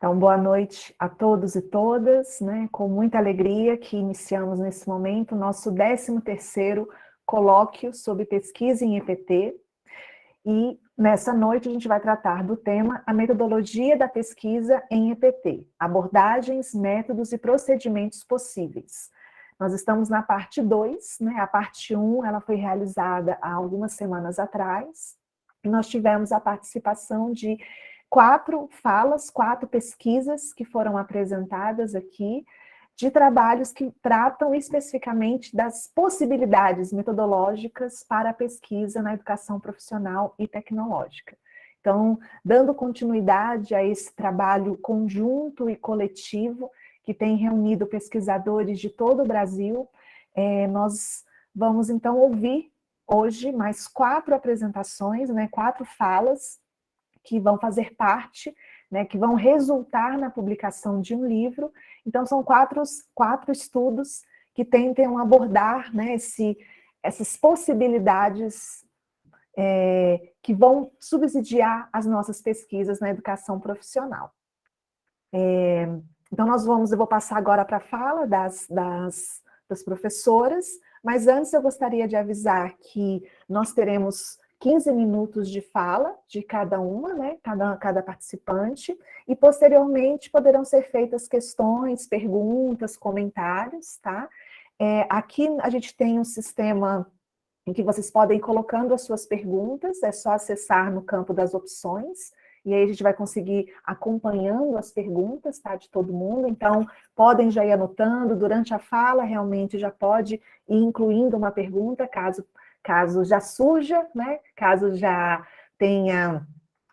Então, boa noite a todos e todas, né? Com muita alegria que iniciamos nesse momento o nosso 13º colóquio sobre pesquisa em EPT. E nessa noite a gente vai tratar do tema a metodologia da pesquisa em EPT, abordagens, métodos e procedimentos possíveis. Nós estamos na parte 2, né? A parte 1 ela foi realizada há algumas semanas atrás, e nós tivemos a participação de 4 falas, 4 pesquisas que foram apresentadas aqui, de trabalhos que tratam especificamente das possibilidades metodológicas para a pesquisa na educação profissional e tecnológica. Então, dando continuidade a esse trabalho conjunto e coletivo, que tem reunido pesquisadores de todo o Brasil, nós vamos então ouvir hoje mais 4 apresentações, 4 falas, que vão fazer parte, que vão resultar na publicação de um livro. Então, são quatro estudos que tentam abordar essas possibilidades que vão subsidiar as nossas pesquisas na educação profissional. Então, eu vou passar agora para a fala das professoras, mas antes eu gostaria de avisar que nós teremos 15 minutos de fala de cada uma, cada participante, e posteriormente poderão ser feitas questões, perguntas, comentários, tá? Aqui a gente tem um sistema em que vocês podem ir colocando as suas perguntas, é só acessar no campo das opções, e aí a gente vai conseguir acompanhando as perguntas, tá, de todo mundo. Então, podem já ir anotando, durante a fala, realmente já pode ir incluindo uma pergunta, caso já surja, caso já tenha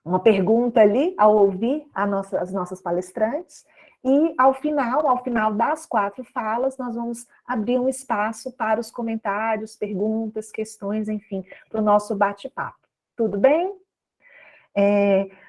uma pergunta ali ao ouvir as nossas palestrantes. E ao final das 4 falas, nós vamos abrir um espaço para os comentários, perguntas, questões, enfim, para o nosso bate-papo. Tudo bem?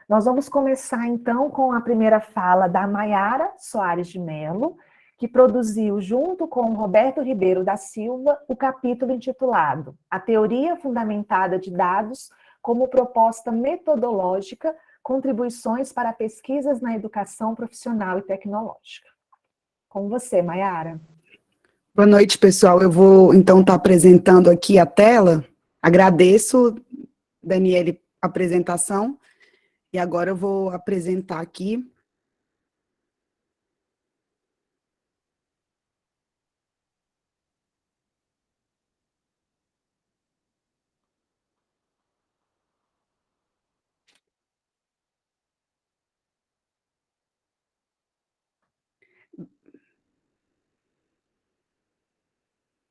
Nós vamos começar, então, com a primeira fala da Maiara Soares de Mello, que produziu, junto com Roberto Ribeiro da Silva, o capítulo intitulado A Teoria Fundamentada de Dados como Proposta Metodológica, Contribuições para Pesquisas na Educação Profissional e Tecnológica. Com você, Maiara. Boa noite, pessoal. Eu vou, então, estar apresentando aqui a tela. Agradeço, Daniele, a apresentação. E agora eu vou apresentar aqui.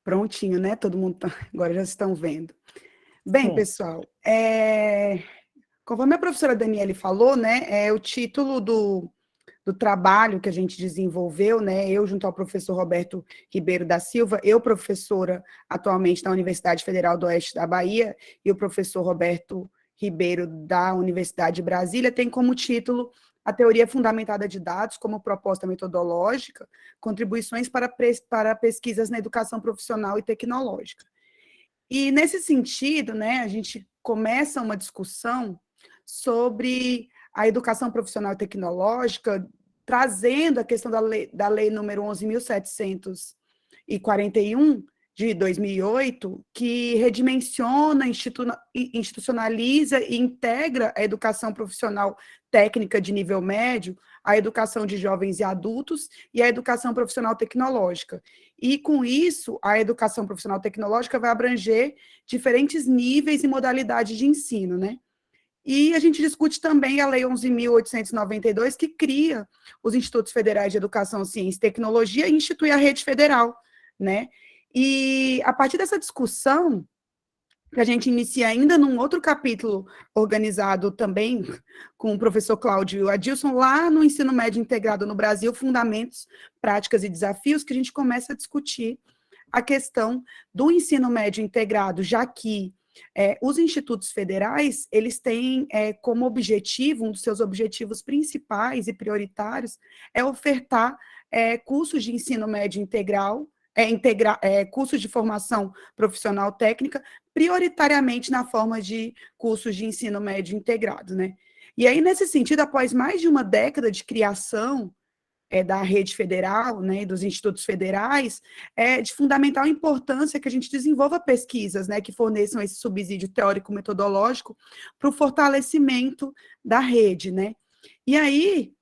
Prontinho, né? Todo mundo agora já estão vendo. Bem, sim, pessoal, conforme a professora Daniele falou, né, o título do trabalho que a gente desenvolveu, né, eu junto ao professor Roberto Ribeiro da Silva, eu professora atualmente na Universidade Federal do Oeste da Bahia, e o professor Roberto Ribeiro da Universidade de Brasília, tem como título A Teoria Fundamentada de Dados como Proposta Metodológica, Contribuições para Pesquisas na Educação Profissional e Tecnológica. E, nesse sentido, né, a gente começa uma discussão sobre a educação profissional e tecnológica, trazendo a questão da lei número 11.741, de 2008, que redimensiona, institucionaliza e integra a educação profissional técnica de nível médio, a educação de jovens e adultos e a educação profissional tecnológica. E, com isso, a educação profissional tecnológica vai abranger diferentes níveis e modalidades de ensino, né? E a gente discute também a Lei 11.892, que cria os Institutos Federais de Educação, Ciência e Tecnologia e institui a rede federal, né? E, a partir dessa discussão, que a gente inicia ainda num outro capítulo organizado também com o professor Cláudio Adilson, lá no Ensino Médio Integrado no Brasil, Fundamentos, Práticas e Desafios, que a gente começa a discutir a questão do ensino médio integrado, já que os institutos federais, eles têm como objetivo, um dos seus objetivos principais e prioritários, é ofertar cursos de ensino médio integral, cursos de formação profissional técnica, prioritariamente na forma de cursos de ensino médio integrado, né? E aí, nesse sentido, após mais de uma década de criação da rede federal, né, dos institutos federais, é de fundamental importância que a gente desenvolva pesquisas, né, que forneçam esse subsídio teórico-metodológico para o fortalecimento da rede, né. E aí,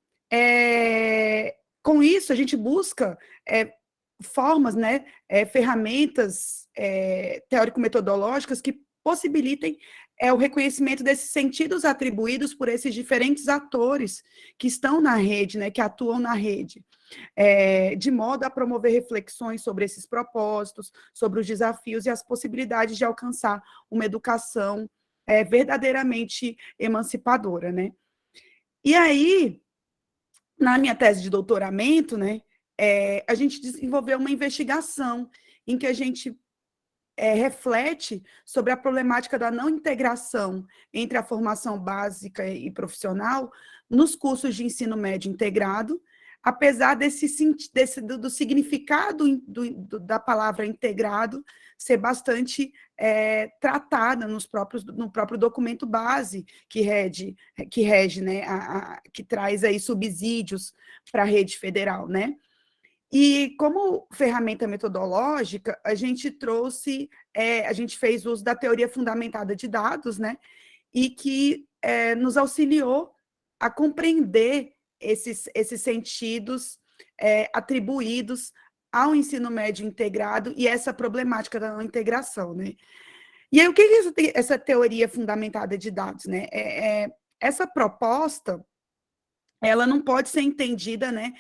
com isso, a gente busca formas, né, ferramentas teórico-metodológicas que possibilitem o reconhecimento desses sentidos atribuídos por esses diferentes atores que estão na rede, né, que atuam na rede, de modo a promover reflexões sobre esses propósitos, sobre os desafios e as possibilidades de alcançar uma educação verdadeiramente emancipadora, né? E aí, na minha tese de doutoramento, né, a gente desenvolveu uma investigação em que a gente reflete sobre a problemática da não integração entre a formação básica e profissional nos cursos de ensino médio integrado, apesar do significado da palavra integrado ser bastante tratada no próprio documento base que rege, né, que traz aí subsídios para a rede federal, né? E como ferramenta metodológica, a gente a gente fez uso da teoria fundamentada de dados, né? E que nos auxiliou a compreender esses sentidos atribuídos ao ensino médio integrado e essa problemática da não integração, né? E aí, o que é essa teoria fundamentada de dados, né? Essa proposta ela não pode ser entendida, né,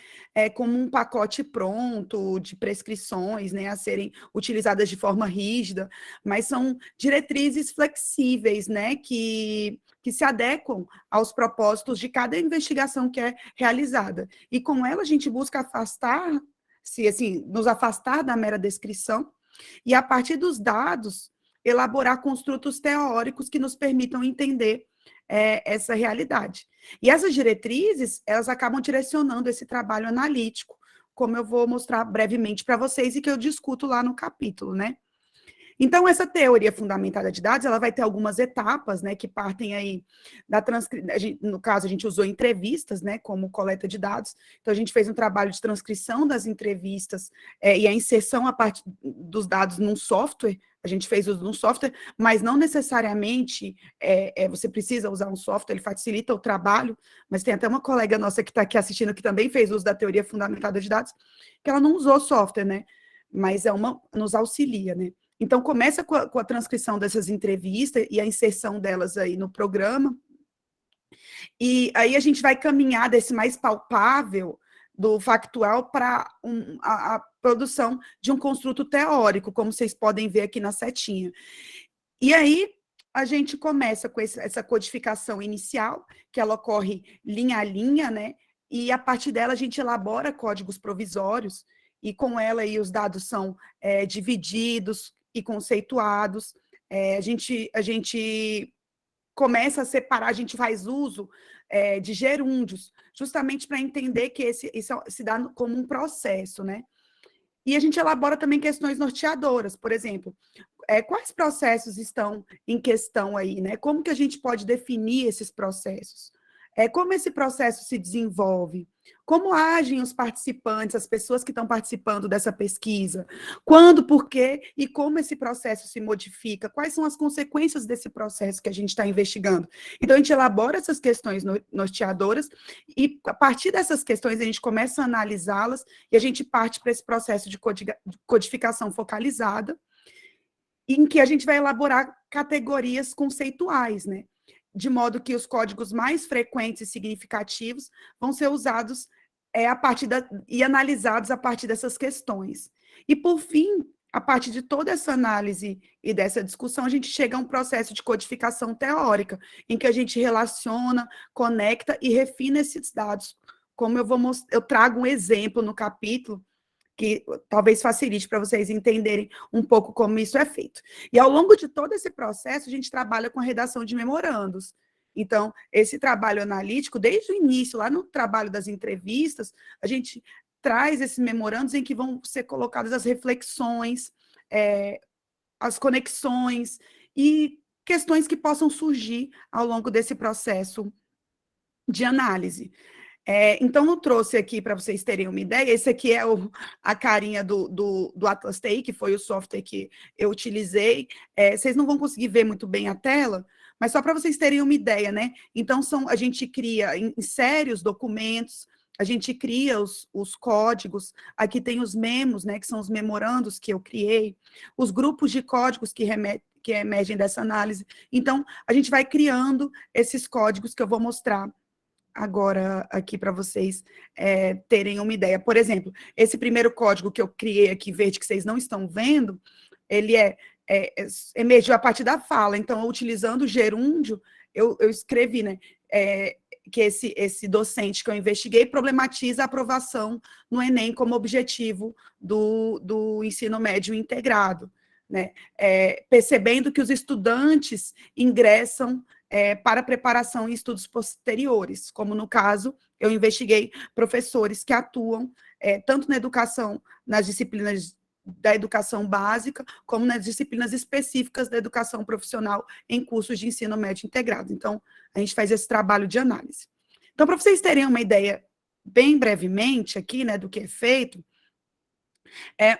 como um pacote pronto de prescrições, né, a serem utilizadas de forma rígida, mas são diretrizes flexíveis, né, que se adequam aos propósitos de cada investigação que é realizada. E com ela a gente busca nos afastar da mera descrição e, a partir dos dados, elaborar construtos teóricos que nos permitam entender essa realidade. E essas diretrizes, elas acabam direcionando esse trabalho analítico, como eu vou mostrar brevemente para vocês e que eu discuto lá no capítulo, né? Então, essa teoria fundamentada de dados, ela vai ter algumas etapas, né, que partem aí da transcrição, no caso, a gente usou entrevistas, né, como coleta de dados, então a gente fez um trabalho de transcrição das entrevistas e a inserção a partir dos dados num software, a gente fez uso de um software, mas não necessariamente você precisa usar um software, ele facilita o trabalho, mas tem até uma colega nossa que está aqui assistindo que também fez uso da teoria fundamentada de dados, que ela não usou software, né, mas nos auxilia, né. Então, começa com a transcrição dessas entrevistas e a inserção delas aí no programa, e aí a gente vai caminhar desse mais palpável, do factual, para a produção de um construto teórico, como vocês podem ver aqui na setinha. E aí, a gente começa com essa codificação inicial, que ela ocorre linha a linha, né? E a partir dela a gente elabora códigos provisórios, e com ela aí os dados são divididos e conceituados. A gente começa a separar, a gente faz uso de gerúndios, justamente para entender que isso se dá como um processo, né? E a gente elabora também questões norteadoras, por exemplo, quais processos estão em questão aí, né? Como que a gente pode definir esses processos? Como esse processo se desenvolve? Como agem os participantes, as pessoas que estão participando dessa pesquisa? Quando, por quê e como esse processo se modifica? Quais são as consequências desse processo que a gente está investigando? Então, a gente elabora essas questões norteadoras e, a partir dessas questões, a gente começa a analisá-las e a gente parte para esse processo de codificação focalizada, em que a gente vai elaborar categorias conceituais, né? De modo que os códigos mais frequentes e significativos vão ser usados e analisados a partir dessas questões. E, por fim, a partir de toda essa análise e dessa discussão, a gente chega a um processo de codificação teórica, em que a gente relaciona, conecta e refina esses dados. Como eu trago um exemplo no capítulo, que talvez facilite para vocês entenderem um pouco como isso é feito. E ao longo de todo esse processo, a gente trabalha com a redação de memorandos. Então, esse trabalho analítico, desde o início, lá no trabalho das entrevistas, a gente traz esses memorandos em que vão ser colocadas as reflexões, as conexões e questões que possam surgir ao longo desse processo de análise. Então, eu trouxe aqui para vocês terem uma ideia. Esse aqui é a carinha do Atlas TI, que foi o software que eu utilizei. Vocês não vão conseguir ver muito bem a tela, mas só para vocês terem uma ideia, né? Então, a gente cria, insere os documentos, a gente cria os códigos, aqui tem os memos, né, que são os memorandos que eu criei, os grupos de códigos que emergem dessa análise. Então, a gente vai criando esses códigos que eu vou mostrar agora aqui para vocês terem uma ideia. Por exemplo, esse primeiro código que eu criei aqui, verde, que vocês não estão vendo, ele emergiu a partir da fala. Então, utilizando o gerúndio, eu escrevi, né, que esse docente que eu investiguei problematiza a aprovação no Enem como objetivo do ensino médio integrado, né? Percebendo que os estudantes ingressam para preparação em estudos posteriores, como no caso, eu investiguei professores que atuam tanto na educação, nas disciplinas da educação básica, como nas disciplinas específicas da educação profissional em cursos de ensino médio integrado. Então, a gente faz esse trabalho de análise. Então, para vocês terem uma ideia, bem brevemente aqui, né, do que é feito,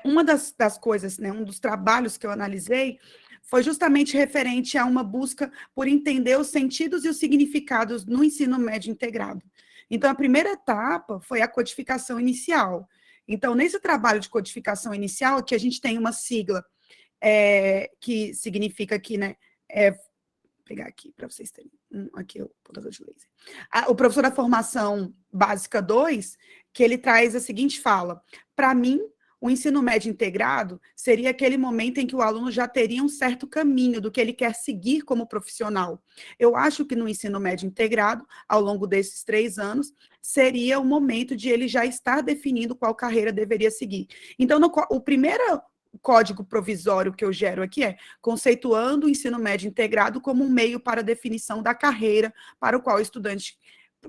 uma das coisas, né, um dos trabalhos que eu analisei foi justamente referente a uma busca por entender os sentidos e os significados no ensino médio integrado. Então, a primeira etapa foi a codificação inicial. Então, nesse trabalho de codificação inicial, aqui a gente tem uma sigla que significa aqui, né, vou pegar aqui para vocês terem, aqui é o apontador de laser. O professor da formação básica 2, que ele traz a seguinte fala: para mim, o ensino médio integrado seria aquele momento em que o aluno já teria um certo caminho do que ele quer seguir como profissional. Eu acho que no ensino médio integrado, ao longo desses 3 anos, seria o momento de ele já estar definindo qual carreira deveria seguir. Então, o primeiro código provisório que eu gero aqui conceituando o ensino médio integrado como um meio para a definição da carreira para o qual o estudante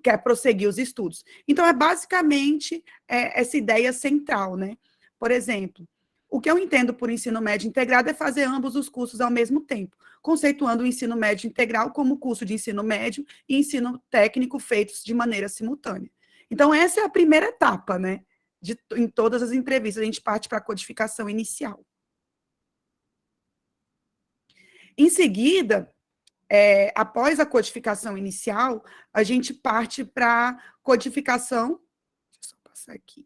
quer prosseguir os estudos. Então, basicamente essa ideia central, né? Por exemplo, o que eu entendo por ensino médio integrado é fazer ambos os cursos ao mesmo tempo, conceituando o ensino médio integral como curso de ensino médio e ensino técnico feitos de maneira simultânea. Então, essa é a primeira etapa, né? Em todas as entrevistas, a gente parte para a codificação inicial. Em seguida, após a codificação inicial, a gente parte para a codificação. Deixa eu só passar aqui.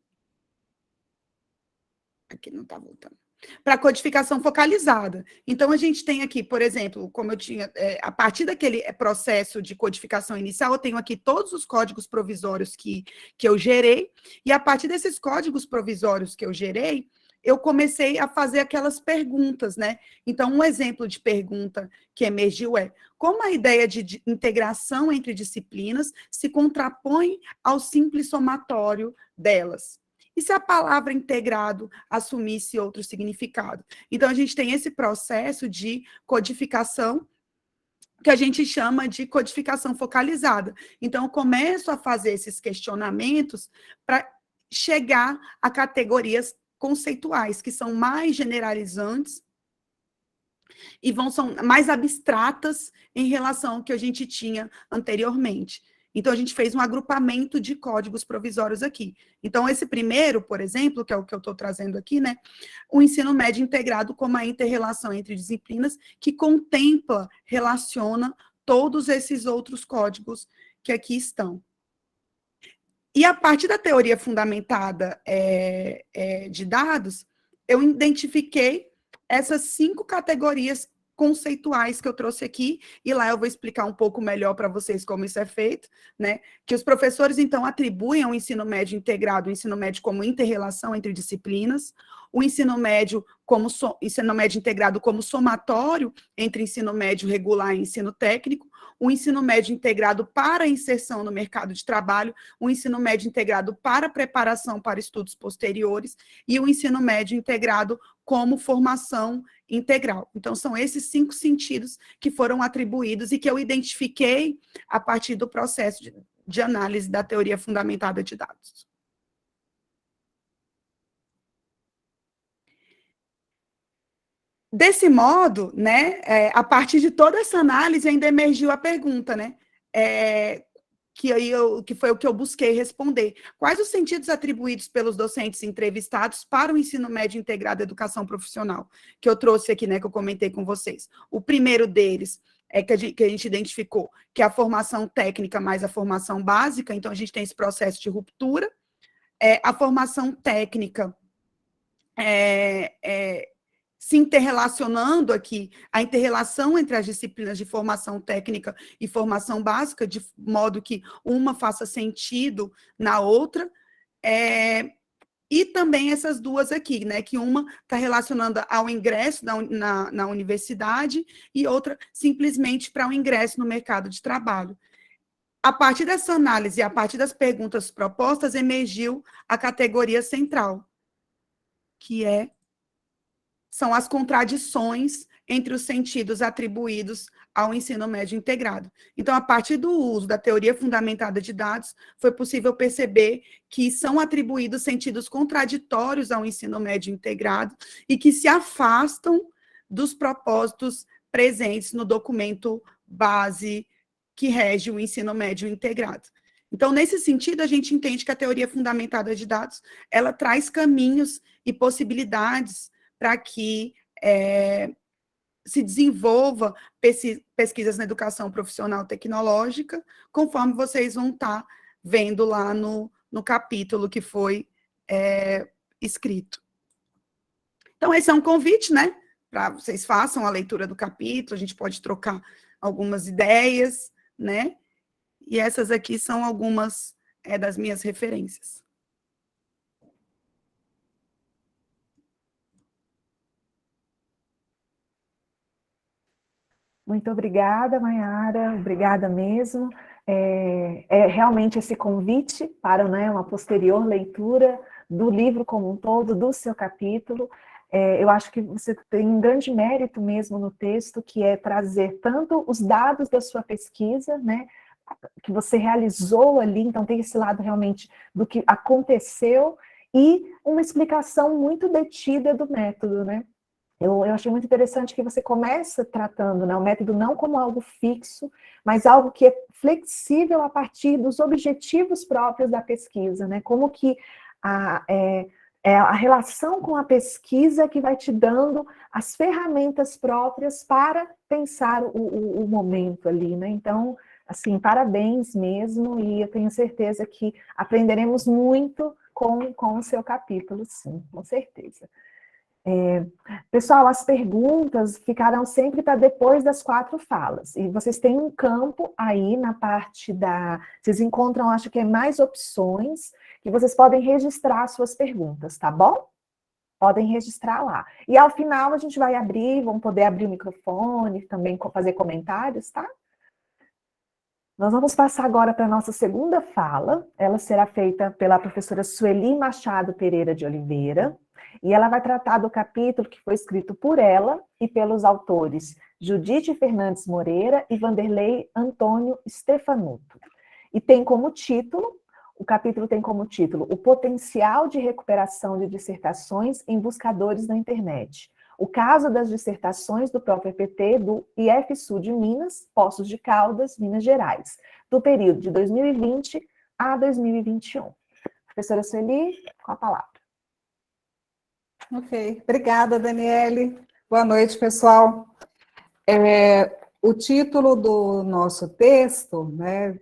Aqui não está voltando. Para a codificação focalizada. Então, a gente tem aqui, por exemplo, como eu tinha, a partir daquele processo de codificação inicial, eu tenho aqui todos os códigos provisórios que eu gerei, e a partir desses códigos provisórios que eu gerei, eu comecei a fazer aquelas perguntas, né? Então, um exemplo de pergunta que emergiu como a ideia de integração entre disciplinas se contrapõe ao simples somatório delas? E se a palavra integrado assumisse outro significado? Então, a gente tem esse processo de codificação que a gente chama de codificação focalizada. Então, eu começo a fazer esses questionamentos para chegar a categorias conceituais, que são mais generalizantes e são mais abstratas em relação ao que a gente tinha anteriormente. Então, a gente fez um agrupamento de códigos provisórios aqui. Então, esse primeiro, por exemplo, que é o que eu estou trazendo aqui, né? O ensino médio integrado como a inter-relação entre disciplinas, que contempla, relaciona todos esses outros códigos que aqui estão. E a partir da teoria fundamentada de dados, eu identifiquei essas 5 categorias conceituais que eu trouxe aqui, e lá eu vou explicar um pouco melhor para vocês como isso é feito, né? Que os professores, então, atribuem ao ensino médio integrado, o ensino médio como inter-relação entre disciplinas, o ensino médio integrado como somatório entre ensino médio regular e ensino técnico, o ensino médio integrado para a inserção no mercado de trabalho, o ensino médio integrado para preparação para estudos posteriores e o ensino médio integrado como formação integral. Então, são esses 5 sentidos que foram atribuídos e que eu identifiquei a partir do processo de análise da teoria fundamentada de dados. Desse modo, né, a partir de toda essa análise ainda emergiu a pergunta, né, que foi o que eu busquei responder. Quais os sentidos atribuídos pelos docentes entrevistados para o ensino médio integrado à educação profissional? Que eu trouxe aqui, né, que eu comentei com vocês. O primeiro deles é que a gente identificou que é a formação técnica mais a formação básica, então a gente tem esse processo de ruptura. A formação técnica se interrelacionando aqui, a interrelação entre as disciplinas de formação técnica e formação básica, de modo que uma faça sentido na outra, e também essas duas aqui, né, que uma está relacionada ao ingresso na universidade e outra simplesmente para o ingresso no mercado de trabalho. A partir dessa análise e a partir das perguntas propostas, emergiu a categoria central, que são as contradições entre os sentidos atribuídos ao ensino médio integrado. Então, a partir do uso da teoria fundamentada de dados, foi possível perceber que são atribuídos sentidos contraditórios ao ensino médio integrado e que se afastam dos propósitos presentes no documento base que rege o ensino médio integrado. Então, nesse sentido, a gente entende que a teoria fundamentada de dados, ela traz caminhos e possibilidades para que se desenvolva pesquisas na educação profissional tecnológica, conforme vocês vão estar vendo lá no capítulo que foi escrito. Então, esse é um convite, né, para vocês façam a leitura do capítulo, a gente pode trocar algumas ideias, né, e essas aqui são algumas das minhas referências. Muito obrigada, Mayara, obrigada mesmo. Realmente esse convite para, né, uma posterior leitura do livro como um todo, do seu capítulo. Eu acho que você tem um grande mérito mesmo no texto, que é trazer tanto os dados da sua pesquisa, né, que você realizou ali, então tem esse lado realmente do que aconteceu, e uma explicação muito detida do método, né? Eu achei muito interessante que você começa tratando, né, o método não como algo fixo, mas algo que é flexível a partir dos objetivos próprios da pesquisa, né? Como que a relação com a pesquisa que vai te dando as ferramentas próprias para pensar o momento ali, né? Então, assim, parabéns mesmo, e eu tenho certeza que aprenderemos muito com o seu capítulo, sim, com certeza. Pessoal, as perguntas ficarão sempre para depois das 4 falas. E vocês têm um campo aí na parte da... Vocês encontram, acho que é mais opções, que vocês podem registrar suas perguntas, tá bom? Podem registrar lá. E ao final a gente vai abrir, vamos poder abrir o microfone, também fazer comentários, tá? Nós vamos passar agora para a nossa segunda fala. Ela será feita pela professora Sueli Machado Pereira de Oliveira, e ela vai tratar do capítulo que foi escrito por ela e pelos autores Judite Fernandes Moreira e Vanderlei Antônio Stefanuto. E tem como título, o capítulo tem como título O Potencial de Recuperação de Dissertações em Buscadores na Internet. O caso das dissertações do próprio EPT do IFSU de Minas, Poços de Caldas, Minas Gerais, do período de 2020 a 2021. Professora Sueli, com a palavra. Ok, obrigada, Daniele. Boa noite, pessoal. O título do nosso texto, né,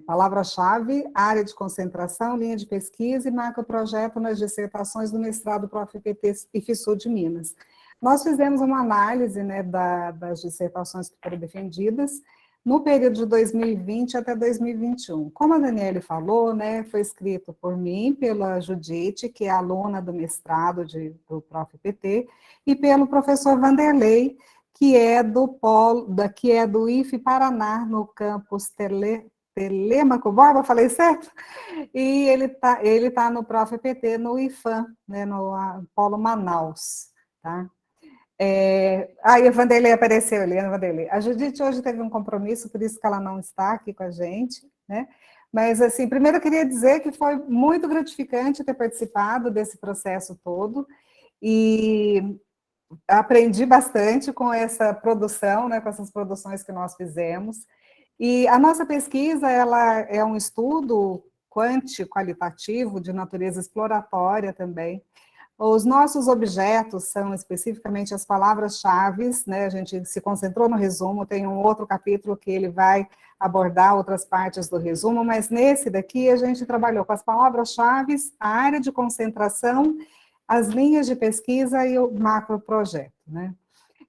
palavra-chave, área de concentração, linha de pesquisa e macroprojeto nas dissertações do mestrado Prof. EPT IFSU de Minas. Nós fizemos uma análise, né, das dissertações que foram defendidas no período de 2020 até 2021. Como a Daniele falou, né, foi escrito por mim, pela Judite, que é aluna do mestrado do Prof. EPT, e pelo professor Vanderlei, que é do IF Paraná, no campus Telêmaco Borba, falei certo? E ele tá no Prof. EPT, no IFAM, né, no Polo Manaus, tá? Aí a Vanderlei apareceu, Eliana Vanderlei. A Judite hoje teve um compromisso, por isso que ela não está aqui com a gente, né? Mas, assim, primeiro eu queria dizer que foi muito gratificante ter participado desse processo todo, e aprendi bastante com essa produção, né, com essas produções que nós fizemos, E a nossa pesquisa, ela é um estudo qualitativo de natureza exploratória também. Os nossos objetos são especificamente as palavras-chave, né? A gente se concentrou no resumo, tem um outro capítulo que ele vai abordar outras partes do resumo, mas nesse daqui a gente trabalhou com as palavras-chave, a área de concentração, as linhas de pesquisa e o macroprojeto, né?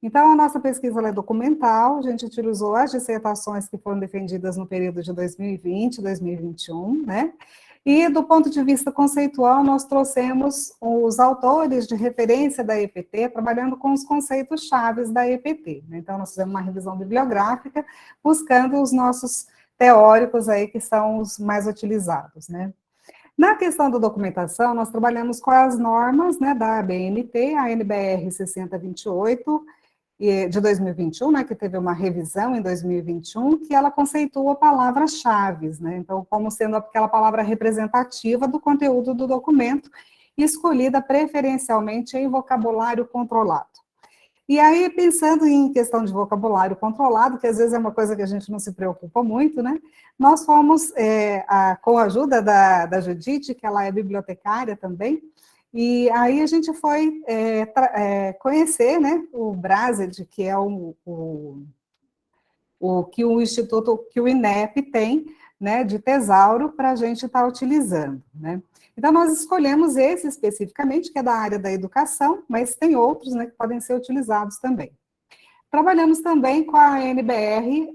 Então, a nossa pesquisa é documental, a gente utilizou as dissertações que foram defendidas no período de 2020, 2021, né? E, do ponto de vista conceitual, nós trouxemos os autores de referência da EPT, trabalhando com os conceitos chaves da EPT. Então, nós fizemos uma revisão bibliográfica, buscando os nossos teóricos aí, que são os mais utilizados, né? Na questão da documentação, nós trabalhamos com as normas, né, da ABNT, a NBR 6028, de 2021, né, que teve uma revisão em 2021, que ela conceitua palavras-chave, né, então, como sendo aquela palavra representativa do conteúdo do documento, escolhida preferencialmente em vocabulário controlado. E aí, pensando em questão de vocabulário controlado, que às vezes é uma coisa que a gente não se preocupa muito, né, nós fomos, com a ajuda da Judite, que ela é bibliotecária também, e aí a gente foi conhecer, né, o Brased, que é o que o Instituto, que o INEP tem, né, de tesauro para a gente estar utilizando, né. Então, nós escolhemos esse especificamente, que é da área da educação, mas tem outros, né, que podem ser utilizados também. Trabalhamos também com a NBR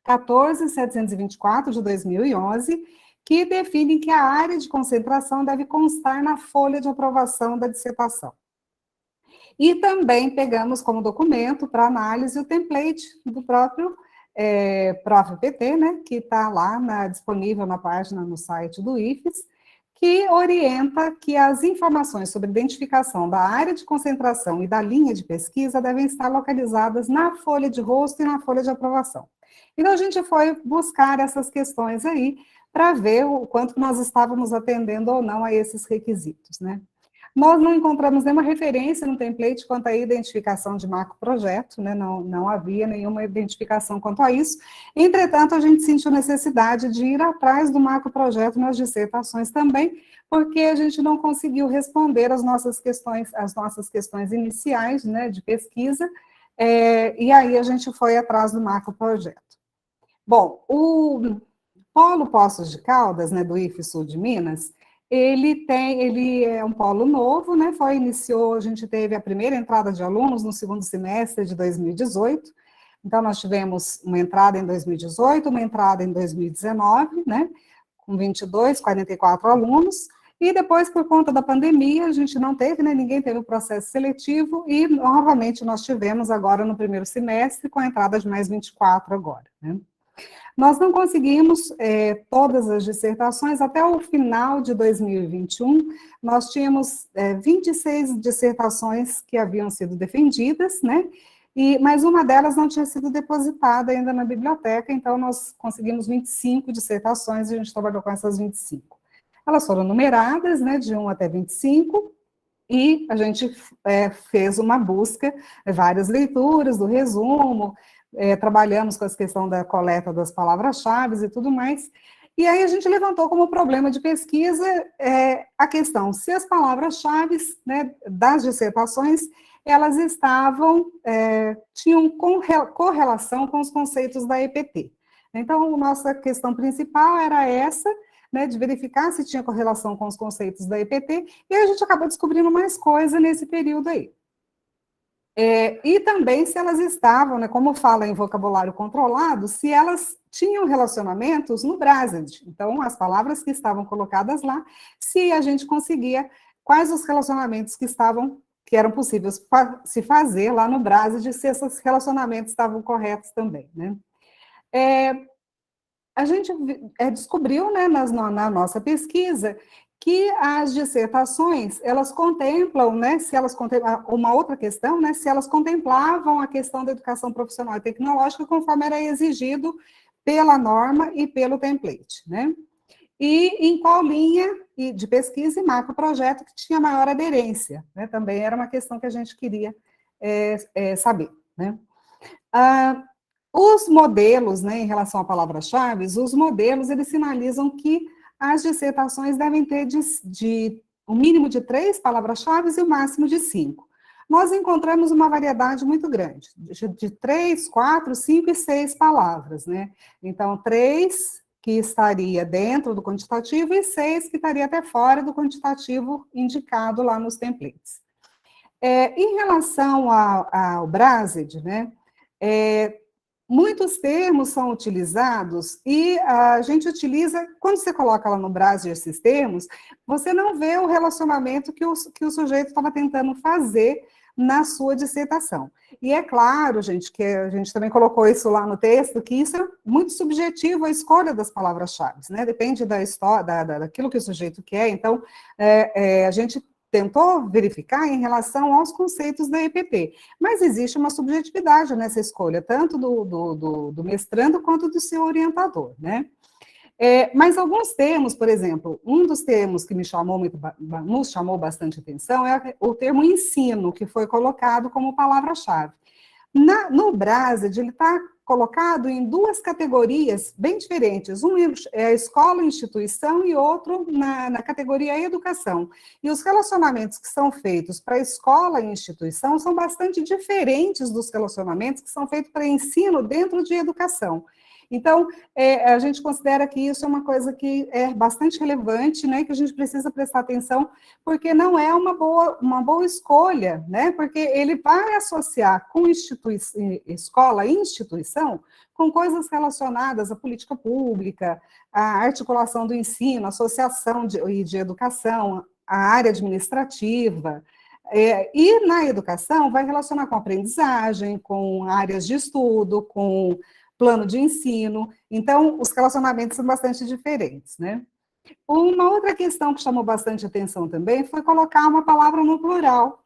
14.724, de 2011, que define que a área de concentração deve constar na folha de aprovação da dissertação. E também pegamos como documento para análise o template do próprio ProfPT, né, que está lá disponível na página, no site do IFES, que orienta que as informações sobre identificação da área de concentração e da linha de pesquisa devem estar localizadas na folha de rosto e na folha de aprovação. Então, a gente foi buscar essas questões aí, para ver o quanto nós estávamos atendendo ou não a esses requisitos, né? Nós não encontramos nenhuma referência no template quanto à identificação de macroprojeto, né? Não havia nenhuma identificação quanto a isso. Entretanto, a gente sentiu necessidade de ir atrás do macroprojeto nas dissertações também, porque a gente não conseguiu responder as nossas questões iniciais, né, de pesquisa, e aí a gente foi atrás do macroprojeto. Bom, o Polo Poços de Caldas, né, do IFES Sul de Minas, ele é um polo novo, né, a gente teve a primeira entrada de alunos no segundo semestre de 2018, então nós tivemos uma entrada em 2018, uma entrada em 2019, né, com 44 alunos, e depois, por conta da pandemia, a gente não teve, né, ninguém teve o processo seletivo, e novamente nós tivemos agora no primeiro semestre, com a entrada de mais 24 agora, né. Nós não conseguimos todas as dissertações, até o final de 2021, nós tínhamos 26 dissertações que haviam sido defendidas, né? Mas uma delas não tinha sido depositada ainda na biblioteca, então nós conseguimos 25 dissertações e a gente trabalhou com essas 25. Elas foram numeradas, né, de 1 até 25, e a gente fez uma busca, várias leituras do resumo, trabalhamos com a questão da coleta das palavras-chave e tudo mais, e aí a gente levantou como problema de pesquisa a questão se as palavras-chave, né, das dissertações, elas tinham correlação com os conceitos da EPT. Então, a nossa questão principal era essa, né, de verificar se tinha correlação com os conceitos da EPT, e a gente acabou descobrindo mais coisa nesse período aí. E também se elas estavam, né, como fala em vocabulário controlado, se elas tinham relacionamentos no Brased. Então, as palavras que estavam colocadas lá, se a gente conseguia, quais os relacionamentos que eram possíveis se fazer lá no Brased, se esses relacionamentos estavam corretos também, né? A gente descobriu, né, na nossa pesquisa, que as dissertações, elas contemplam, né, uma outra questão, né, se elas contemplavam a questão da educação profissional e tecnológica conforme era exigido pela norma e pelo template, né, e em qual linha de pesquisa e macroprojeto que tinha maior aderência, né, também era uma questão que a gente queria saber, né. Os modelos, né, em relação a palavras-chave, os modelos, eles sinalizam que as dissertações devem ter o mínimo de 3 palavras-chave e o máximo de 5. Nós encontramos uma variedade muito grande, de 3, 4, 5 e 6 palavras, né? Então, 3 que estaria dentro do quantitativo e 6 que estaria até fora do quantitativo indicado lá nos templates. Em relação ao Brased, né, muitos termos são utilizados e a gente utiliza, quando você coloca lá no Brased esses termos, você não vê o relacionamento que o sujeito estava tentando fazer na sua dissertação. E é claro, gente, que a gente também colocou isso lá no texto, que isso é muito subjetivo, a escolha das palavras-chave, né? Depende da história, daquilo que o sujeito quer. Então, a gente tentou verificar em relação aos conceitos da EPT, mas existe uma subjetividade nessa escolha, tanto do mestrando quanto do seu orientador, né? Mas alguns termos, por exemplo, um dos termos que nos chamou bastante atenção é o termo ensino, que foi colocado como palavra-chave. No Brased, ele está colocado em 2 categorias bem diferentes. Um é a escola e instituição e outro na categoria educação. E os relacionamentos que são feitos para escola e instituição são bastante diferentes dos relacionamentos que são feitos para ensino dentro de educação. Então, a gente considera que isso é uma coisa que é bastante relevante, né, que a gente precisa prestar atenção, porque não é uma boa escolha, né, porque ele vai associar com escola e instituição com coisas relacionadas à política pública, à articulação do ensino, associação de educação, à área administrativa. E na educação vai relacionar com aprendizagem, com áreas de estudo, com plano de ensino, então os relacionamentos são bastante diferentes, né? Uma outra questão que chamou bastante atenção também foi colocar uma palavra no plural.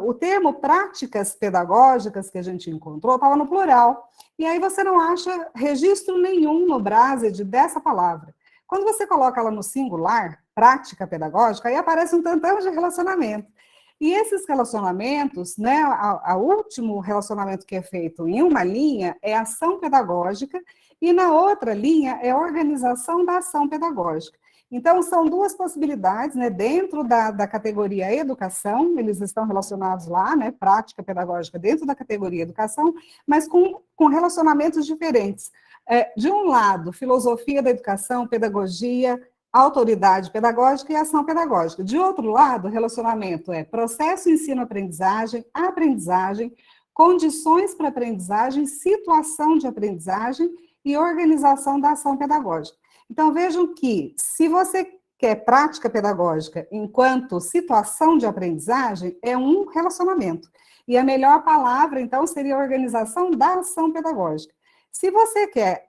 O termo práticas pedagógicas que a gente encontrou estava no plural, e aí você não acha registro nenhum no Brased dessa palavra. Quando você coloca ela no singular, prática pedagógica, aí aparece um tantão de relacionamento. E esses relacionamentos, né, o último relacionamento que é feito em uma linha é ação pedagógica, e na outra linha é organização da ação pedagógica. Então, são 2 possibilidades, né, dentro da categoria educação, eles estão relacionados lá, né, prática pedagógica dentro da categoria educação, mas com relacionamentos diferentes. De um lado, filosofia da educação, pedagogia, autoridade pedagógica e ação pedagógica. De outro lado, relacionamento é processo ensino-aprendizagem, aprendizagem, condições para aprendizagem, situação de aprendizagem e organização da ação pedagógica. Então, vejam que, se você quer prática pedagógica enquanto situação de aprendizagem, é um relacionamento. E a melhor palavra, então, seria organização da ação pedagógica. Se você quer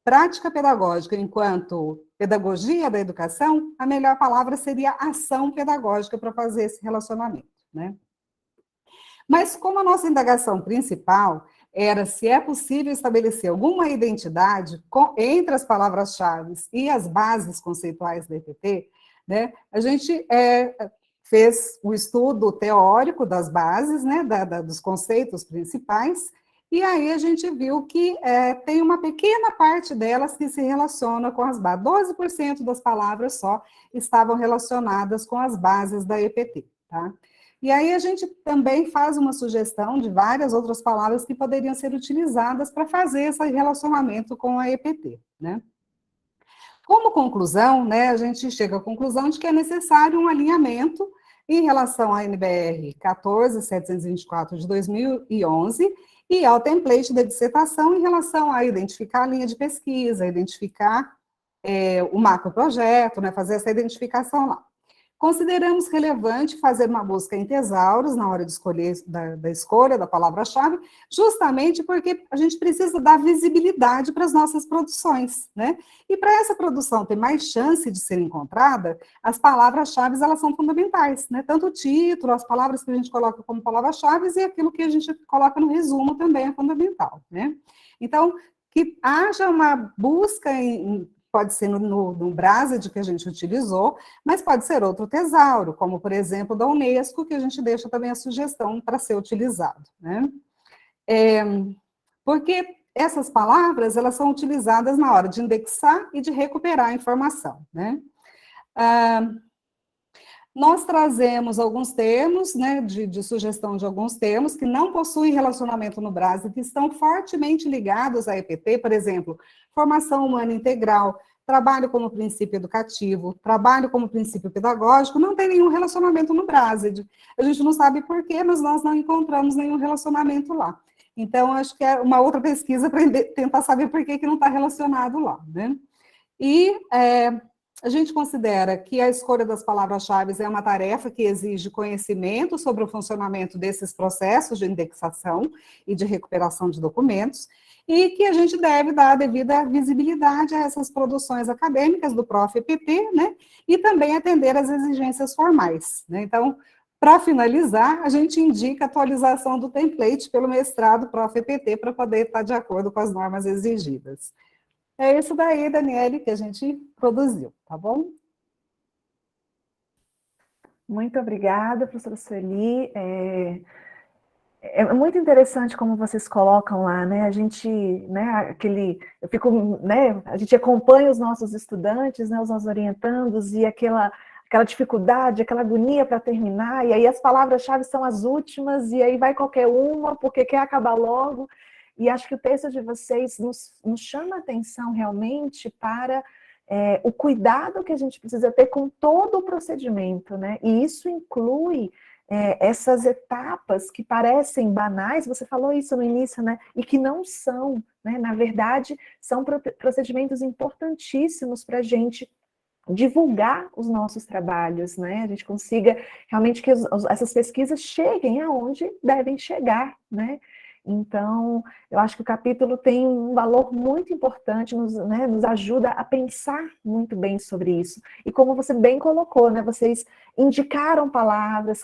prática pedagógica enquanto pedagogia da educação, a melhor palavra seria ação pedagógica para fazer esse relacionamento, né? Mas como a nossa indagação principal era se é possível estabelecer alguma identidade entre as palavras-chave e as bases conceituais da EPT, né, a gente fez o estudo teórico das bases, né, dos conceitos principais, e aí a gente viu que tem uma pequena parte delas que se relaciona com as bases. 12% das palavras só estavam relacionadas com as bases da EPT, tá? E aí a gente também faz uma sugestão de várias outras palavras que poderiam ser utilizadas para fazer esse relacionamento com a EPT, né? Como conclusão, né, a gente chega à conclusão de que é necessário um alinhamento em relação à NBR 14.724 de 2011 e ao template da dissertação em relação a identificar a linha de pesquisa, identificar o macroprojeto, né, fazer essa identificação lá. Consideramos relevante fazer uma busca em tesauros na hora de escolher, da escolha da palavra-chave, justamente porque a gente precisa dar visibilidade para as nossas produções, né? E para essa produção ter mais chance de ser encontrada, as palavras-chave, elas são fundamentais, né? Tanto o título, as palavras que a gente coloca como palavras-chave e aquilo que a gente coloca no resumo também é fundamental, né? Então, que haja uma busca pode ser no Brased que a gente utilizou, mas pode ser outro tesauro, como, por exemplo, da Unesco, que a gente deixa também a sugestão para ser utilizado, né? Porque essas palavras, elas são utilizadas na hora de indexar e de recuperar a informação, né? Nós trazemos alguns termos, né, de sugestão de alguns termos que não possuem relacionamento no Brasil, que estão fortemente ligados à EPT, por exemplo, formação humana integral, trabalho como princípio educativo, trabalho como princípio pedagógico, não tem nenhum relacionamento no Brasil. A gente não sabe por quê, mas nós não encontramos nenhum relacionamento lá. Então, acho que é uma outra pesquisa para tentar saber por que não está relacionado lá, né? E a gente considera que a escolha das palavras-chave é uma tarefa que exige conhecimento sobre o funcionamento desses processos de indexação e de recuperação de documentos, e que a gente deve dar a devida visibilidade a essas produções acadêmicas do Prof.EPT, né, e também atender às exigências formais, né. Então, para finalizar, a gente indica a atualização do template pelo mestrado Prof.EPT para poder estar de acordo com as normas exigidas. É isso daí, Daniele, que a gente produziu, tá bom? Muito obrigada, professora Sueli. É muito interessante como vocês colocam lá, né? A gente, né, a gente acompanha os nossos estudantes, né, os nossos orientandos, e aquela dificuldade, aquela agonia para terminar, e aí as palavras-chave são as últimas, e aí vai qualquer uma, porque quer acabar logo. E acho que o texto de vocês nos chama a atenção realmente para o cuidado que a gente precisa ter com todo o procedimento, né? E isso inclui essas etapas que parecem banais, você falou isso no início, né? E que não são, né? Na verdade, são procedimentos importantíssimos para a gente divulgar os nossos trabalhos, né? A gente consiga realmente que essas pesquisas cheguem aonde devem chegar, né? Então, eu acho que o capítulo tem um valor muito importante, nos ajuda a pensar muito bem sobre isso. E como você bem colocou, né, vocês indicaram palavras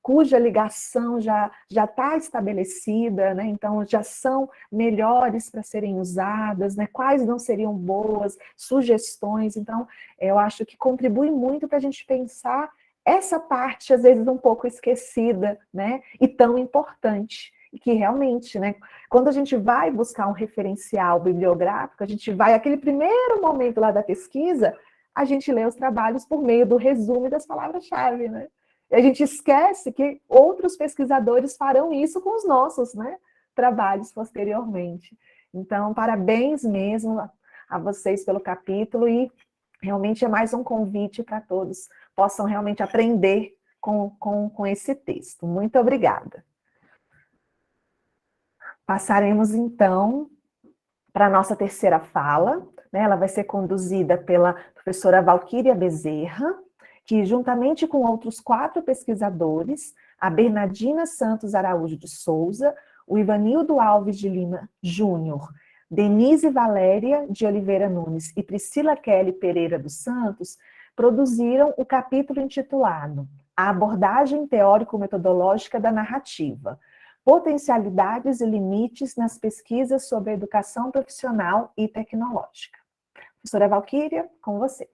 cuja ligação já está estabelecida, né, então já são melhores para serem usadas, né, quais não seriam boas, sugestões. Então, eu acho que contribui muito para a gente pensar essa parte, às vezes, um pouco esquecida, né, e tão importante. E que realmente, né, quando a gente vai buscar um referencial bibliográfico, a gente vai, aquele primeiro momento lá da pesquisa, a gente lê os trabalhos por meio do resumo das palavras-chave, né? E a gente esquece que outros pesquisadores farão isso com os nossos, né, trabalhos posteriormente. Então, parabéns mesmo a vocês pelo capítulo, e realmente é mais um convite para todos possam realmente aprender com esse texto. Muito obrigada. Passaremos, então, para a nossa terceira fala, né? Ela vai ser conduzida pela professora Valquíria Bezerra, que, juntamente com outros 4 pesquisadores, a Bernardina Santos Araújo de Souza, o Ivanildo Alves de Lima Júnior, Denise Valéria de Oliveira Nunes e Priscila Kelly Pereira dos Santos, produziram o capítulo intitulado A Abordagem Teórico-Metodológica da Narrativa, Potencialidades e Limites nas Pesquisas sobre a Educação Profissional e Tecnológica. Professora Valquíria, com você.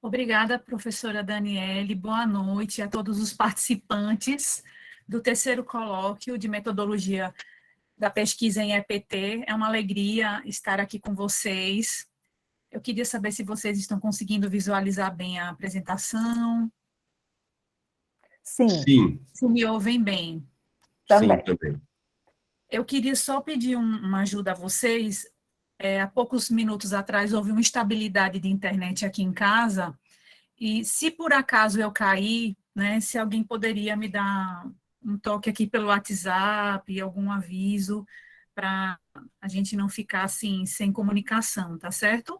Obrigada, professora Daniele. Boa noite a todos os participantes do terceiro colóquio de metodologia da pesquisa em EPT. É uma alegria estar aqui com vocês. Eu queria saber se vocês estão conseguindo visualizar bem a apresentação. Sim. Sim. Se me ouvem bem. Também. Sim, também. Eu queria só pedir uma ajuda a vocês. Há poucos minutos atrás houve uma instabilidade de internet aqui em casa, e se por acaso eu cair, né, se alguém poderia me dar um toque aqui pelo WhatsApp, algum aviso, para a gente não ficar assim, sem comunicação, tá certo?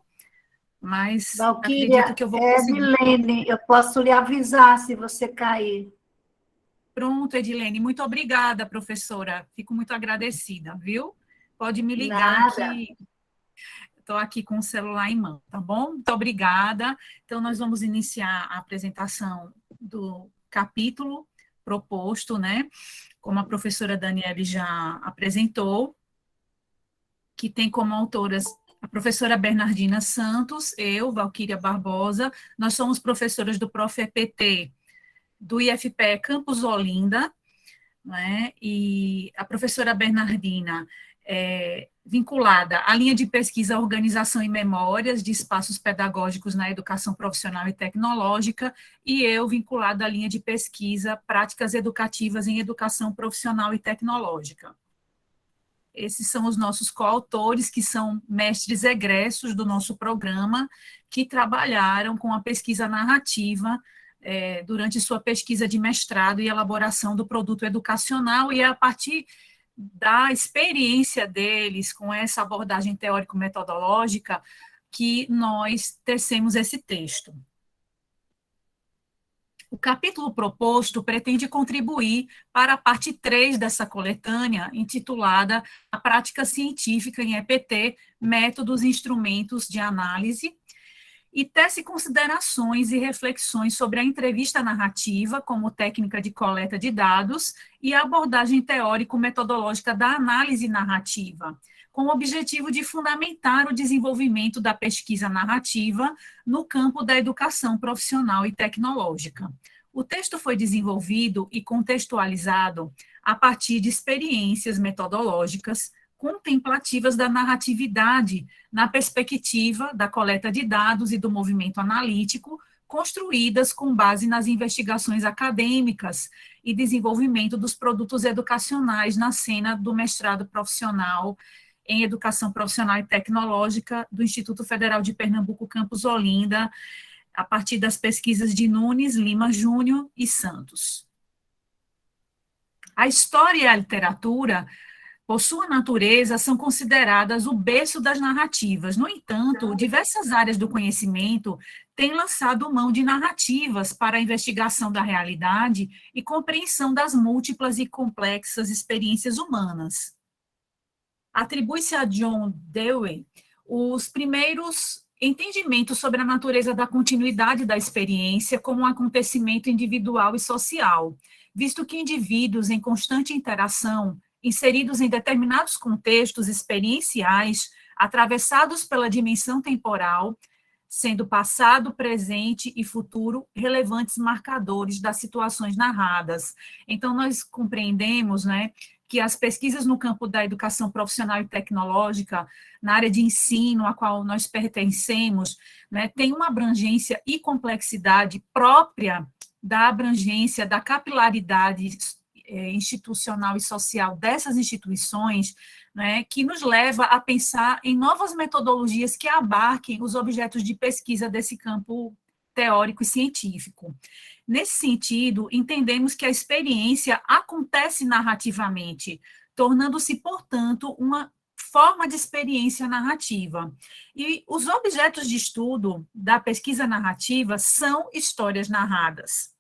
Mas Valquíria, acredito que eu vou conseguir. Edilene, eu posso lhe avisar se você cair. Pronto, Edilene, muito obrigada, professora. Fico muito agradecida, viu? Pode me ligar Nada. que estou aqui com o celular em mão, tá bom? Muito obrigada. Então, nós vamos iniciar a apresentação do capítulo proposto, né? Como a professora Daniele já apresentou, que tem como autoras a professora Bernardina Santos, eu, Valquíria Barbosa. Nós somos professoras do Prof.EPT do IFPE Campus Olinda, né? E a professora Bernardina vinculada à linha de pesquisa Organização e Memórias de Espaços Pedagógicos na Educação Profissional e Tecnológica, e eu vinculada à linha de pesquisa Práticas Educativas em Educação Profissional e Tecnológica. Esses são os nossos coautores, que são mestres egressos do nosso programa, que trabalharam com a pesquisa narrativa durante sua pesquisa de mestrado e elaboração do produto educacional, e é a partir da experiência deles com essa abordagem teórico-metodológica que nós tecemos esse texto. O capítulo proposto pretende contribuir para a parte 3 dessa coletânea, intitulada A Prática Científica em EPT, Métodos e Instrumentos de Análise, e tece considerações e reflexões sobre a entrevista narrativa como técnica de coleta de dados e a abordagem teórico-metodológica da análise narrativa, com o objetivo de fundamentar o desenvolvimento da pesquisa narrativa no campo da educação profissional e tecnológica. O texto foi desenvolvido e contextualizado a partir de experiências metodológicas contemplativas da narratividade, na perspectiva da coleta de dados e do movimento analítico, construídas com base nas investigações acadêmicas e desenvolvimento dos produtos educacionais na cena do mestrado profissional em Educação Profissional e Tecnológica do Instituto Federal de Pernambuco, Campus Olinda, a partir das pesquisas de Nunes, Lima Júnior e Santos. A história e a literatura, por sua natureza, são consideradas o berço das narrativas. No entanto, diversas áreas do conhecimento têm lançado mão de narrativas para a investigação da realidade e compreensão das múltiplas e complexas experiências humanas. Atribui-se a John Dewey os primeiros entendimentos sobre a natureza da continuidade da experiência como um acontecimento individual e social, visto que indivíduos em constante interação, inseridos em determinados contextos experienciais, atravessados pela dimensão temporal, sendo passado, presente e futuro relevantes marcadores das situações narradas. Então, nós compreendemos, né, que as pesquisas no campo da educação profissional e tecnológica, na área de ensino a qual nós pertencemos, né, tem uma abrangência e complexidade própria da abrangência, da capilaridade institucional e social dessas instituições, né, que nos leva a pensar em novas metodologias que abarquem os objetos de pesquisa desse campo teórico e científico. Nesse sentido, entendemos que a experiência acontece narrativamente, tornando-se, portanto, uma forma de experiência narrativa. E os objetos de estudo da pesquisa narrativa são histórias narradas.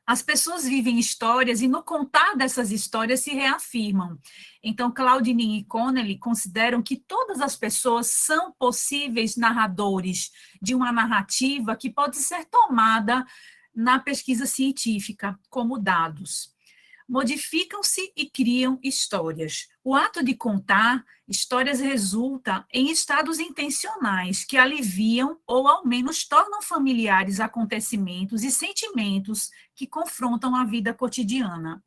As pessoas vivem histórias e no contar dessas histórias se reafirmam. Então, Claudine e Connelly consideram que todas as pessoas são possíveis narradores de uma narrativa que pode ser tomada na pesquisa científica como dados. Modificam-se e criam histórias. O ato de contar histórias resulta em estados intencionais que aliviam ou ao menos tornam familiares acontecimentos e sentimentos que confrontam a vida cotidiana.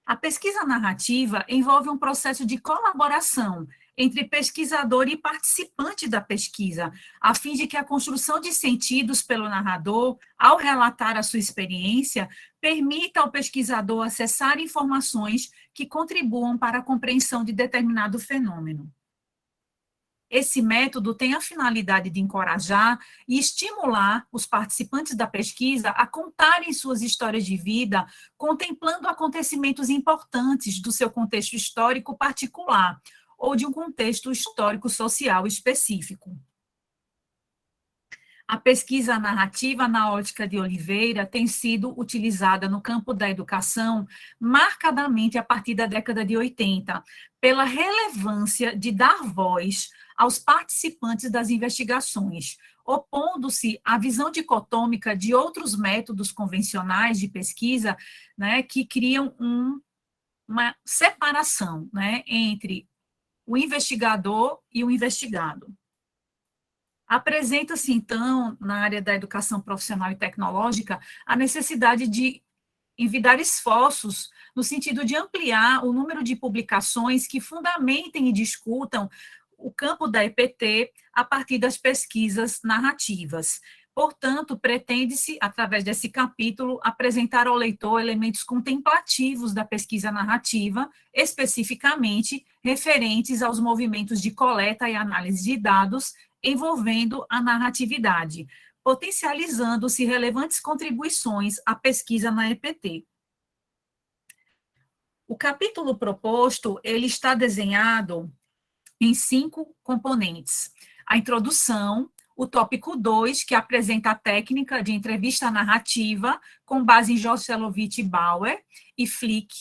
A pesquisa narrativa envolve um processo de colaboração entre pesquisador e participante da pesquisa, a fim de que a construção de sentidos pelo narrador, ao relatar a sua experiência, permita ao pesquisador acessar informações que contribuam para a compreensão de determinado fenômeno. Esse método tem a finalidade de encorajar e estimular os participantes da pesquisa a contarem suas histórias de vida, contemplando acontecimentos importantes do seu contexto histórico particular, ou de um contexto histórico-social específico. A pesquisa narrativa na ótica de Oliveira tem sido utilizada no campo da educação marcadamente a partir da década de 80, pela relevância de dar voz aos participantes das investigações, opondo-se à visão dicotômica de outros métodos convencionais de pesquisa, né, que criam uma separação, né, entre o investigador e o investigado. Apresenta-se, então, na área da educação profissional e tecnológica, a necessidade de envidar esforços no sentido de ampliar o número de publicações que fundamentem e discutam o campo da EPT a partir das pesquisas narrativas. Portanto, pretende-se, através desse capítulo, apresentar ao leitor elementos contemplativos da pesquisa narrativa, especificamente referentes aos movimentos de coleta e análise de dados envolvendo a narratividade, potencializando-se relevantes contribuições à pesquisa na EPT. O capítulo proposto, ele está desenhado em 5 componentes. A introdução, o tópico 2, que apresenta a técnica de entrevista narrativa com base em Joselovich Bauer e Flick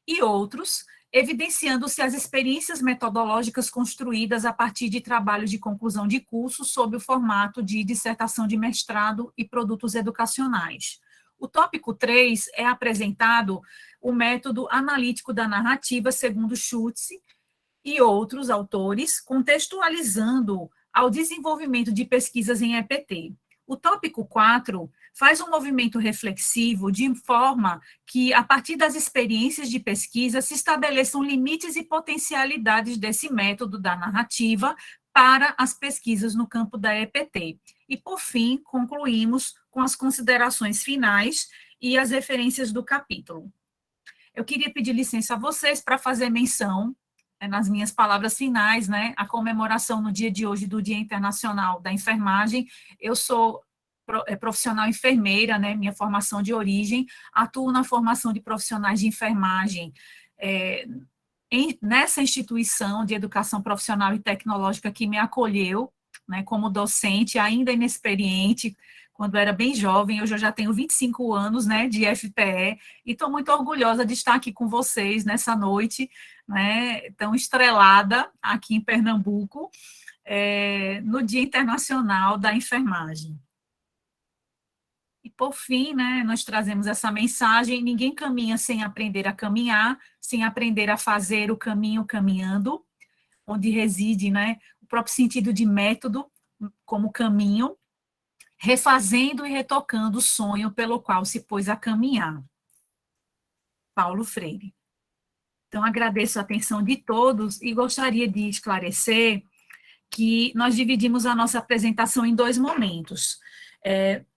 e outros, evidenciando-se as experiências metodológicas construídas a partir de trabalhos de conclusão de curso sob o formato de dissertação de mestrado e produtos educacionais. O tópico 3 é apresentado o método analítico da narrativa segundo Schultz e outros autores, contextualizando ao desenvolvimento de pesquisas em EPT. O tópico 4 faz um movimento reflexivo de forma que, a partir das experiências de pesquisa, se estabeleçam limites e potencialidades desse método da narrativa para as pesquisas no campo da EPT. E, por fim, concluímos com as considerações finais e as referências do capítulo. Eu queria pedir licença a vocês para fazer menção, nas minhas palavras finais, né, a comemoração no dia de hoje do Dia Internacional da Enfermagem. Eu sou profissional enfermeira, né, minha formação de origem, atuo na formação de profissionais de enfermagem nessa instituição de educação profissional e tecnológica que me acolheu, né, como docente, ainda inexperiente, quando era bem jovem. Hoje eu já tenho 25 anos, né, de FPE, e estou muito orgulhosa de estar aqui com vocês nessa noite, né, tão estrelada aqui em Pernambuco, no Dia Internacional da Enfermagem. E, por fim, né, nós trazemos essa mensagem: ninguém caminha sem aprender a caminhar, sem aprender a fazer o caminho caminhando, onde reside, né, o próprio sentido de método como caminho, refazendo e retocando o sonho pelo qual se pôs a caminhar. Paulo Freire. Então, agradeço a atenção de todos e gostaria de esclarecer que nós dividimos a nossa apresentação em 2 momentos.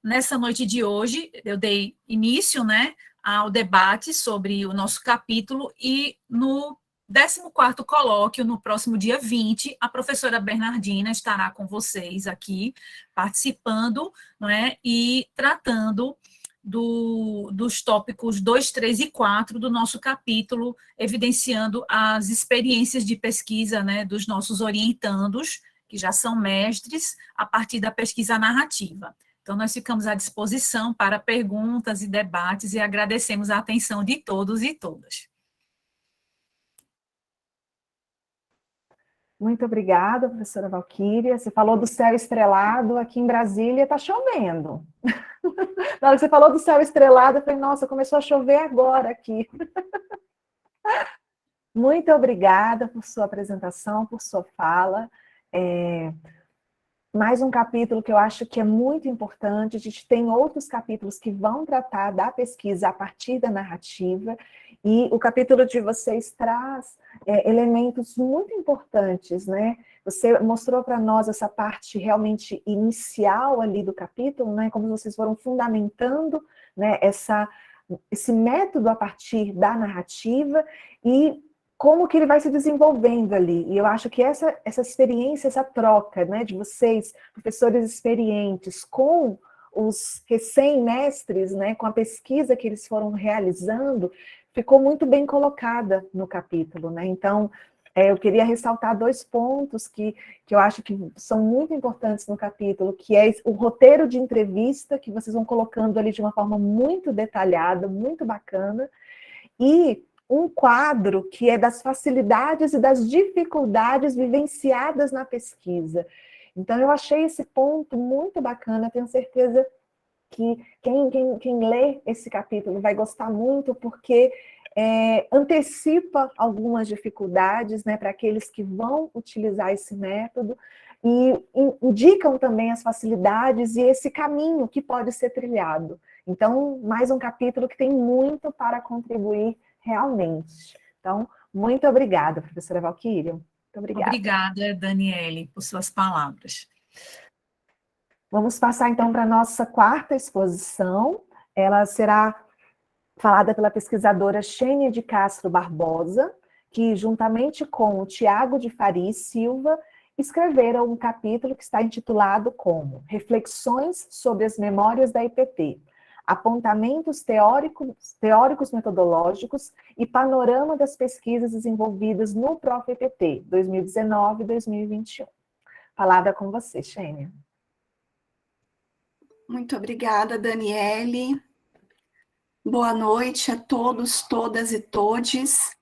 Nessa noite de hoje, eu dei início, né, ao debate sobre o nosso capítulo, e no 14º colóquio, no próximo dia 20, a professora Bernardina estará com vocês aqui, participando, não é, e tratando dos tópicos 2, 3 e 4 do nosso capítulo, evidenciando as experiências de pesquisa, né, dos nossos orientandos, que já são mestres, a partir da pesquisa narrativa. Então, nós ficamos à disposição para perguntas e debates e agradecemos a atenção de todos e todas. Muito obrigada, professora Valquíria. Você falou do céu estrelado, aqui em Brasília está chovendo. Na hora que você falou do céu estrelado, eu falei, nossa, começou a chover agora aqui. Muito obrigada por sua apresentação, por sua fala. Mais um capítulo que eu acho que é muito importante. A gente tem outros capítulos que vão tratar da pesquisa a partir da narrativa, e o capítulo de vocês traz elementos muito importantes, né? Você mostrou para nós essa parte realmente inicial ali do capítulo, né? Como vocês foram fundamentando, né, esse método a partir da narrativa, e como que ele vai se desenvolvendo ali. E eu acho que essa experiência, essa troca, né, de vocês, professores experientes, com os recém-mestres, né, com a pesquisa que eles foram realizando, ficou muito bem colocada no capítulo, né? Então, eu queria ressaltar 2 pontos que eu acho que são muito importantes no capítulo, que é o roteiro de entrevista, que vocês vão colocando ali de uma forma muito detalhada, muito bacana, e um quadro que é das facilidades e das dificuldades vivenciadas na pesquisa. Então, eu achei esse ponto muito bacana, tenho certeza que quem lê esse capítulo vai gostar muito, porque antecipa algumas dificuldades, né, para aqueles que vão utilizar esse método, e indicam também as facilidades e esse caminho que pode ser trilhado. Então, mais um capítulo que tem muito para contribuir realmente. Então, muito obrigada, professora Valquíria. Muito obrigada. Obrigada, Daniele, por suas palavras. Vamos passar, então, para a nossa quarta exposição. Ela será falada pela pesquisadora Xênia de Castro Barbosa, que, juntamente com o Tiago de Faria Silva, escreveram um capítulo que está intitulado como Reflexões sobre as Memórias da EPT, apontamentos teóricos metodológicos e panorama das pesquisas desenvolvidas no Prof-EPT 2019-2021. Palavra com você, Xênia. Muito obrigada, Daniele. Boa noite a todos, todas e todes.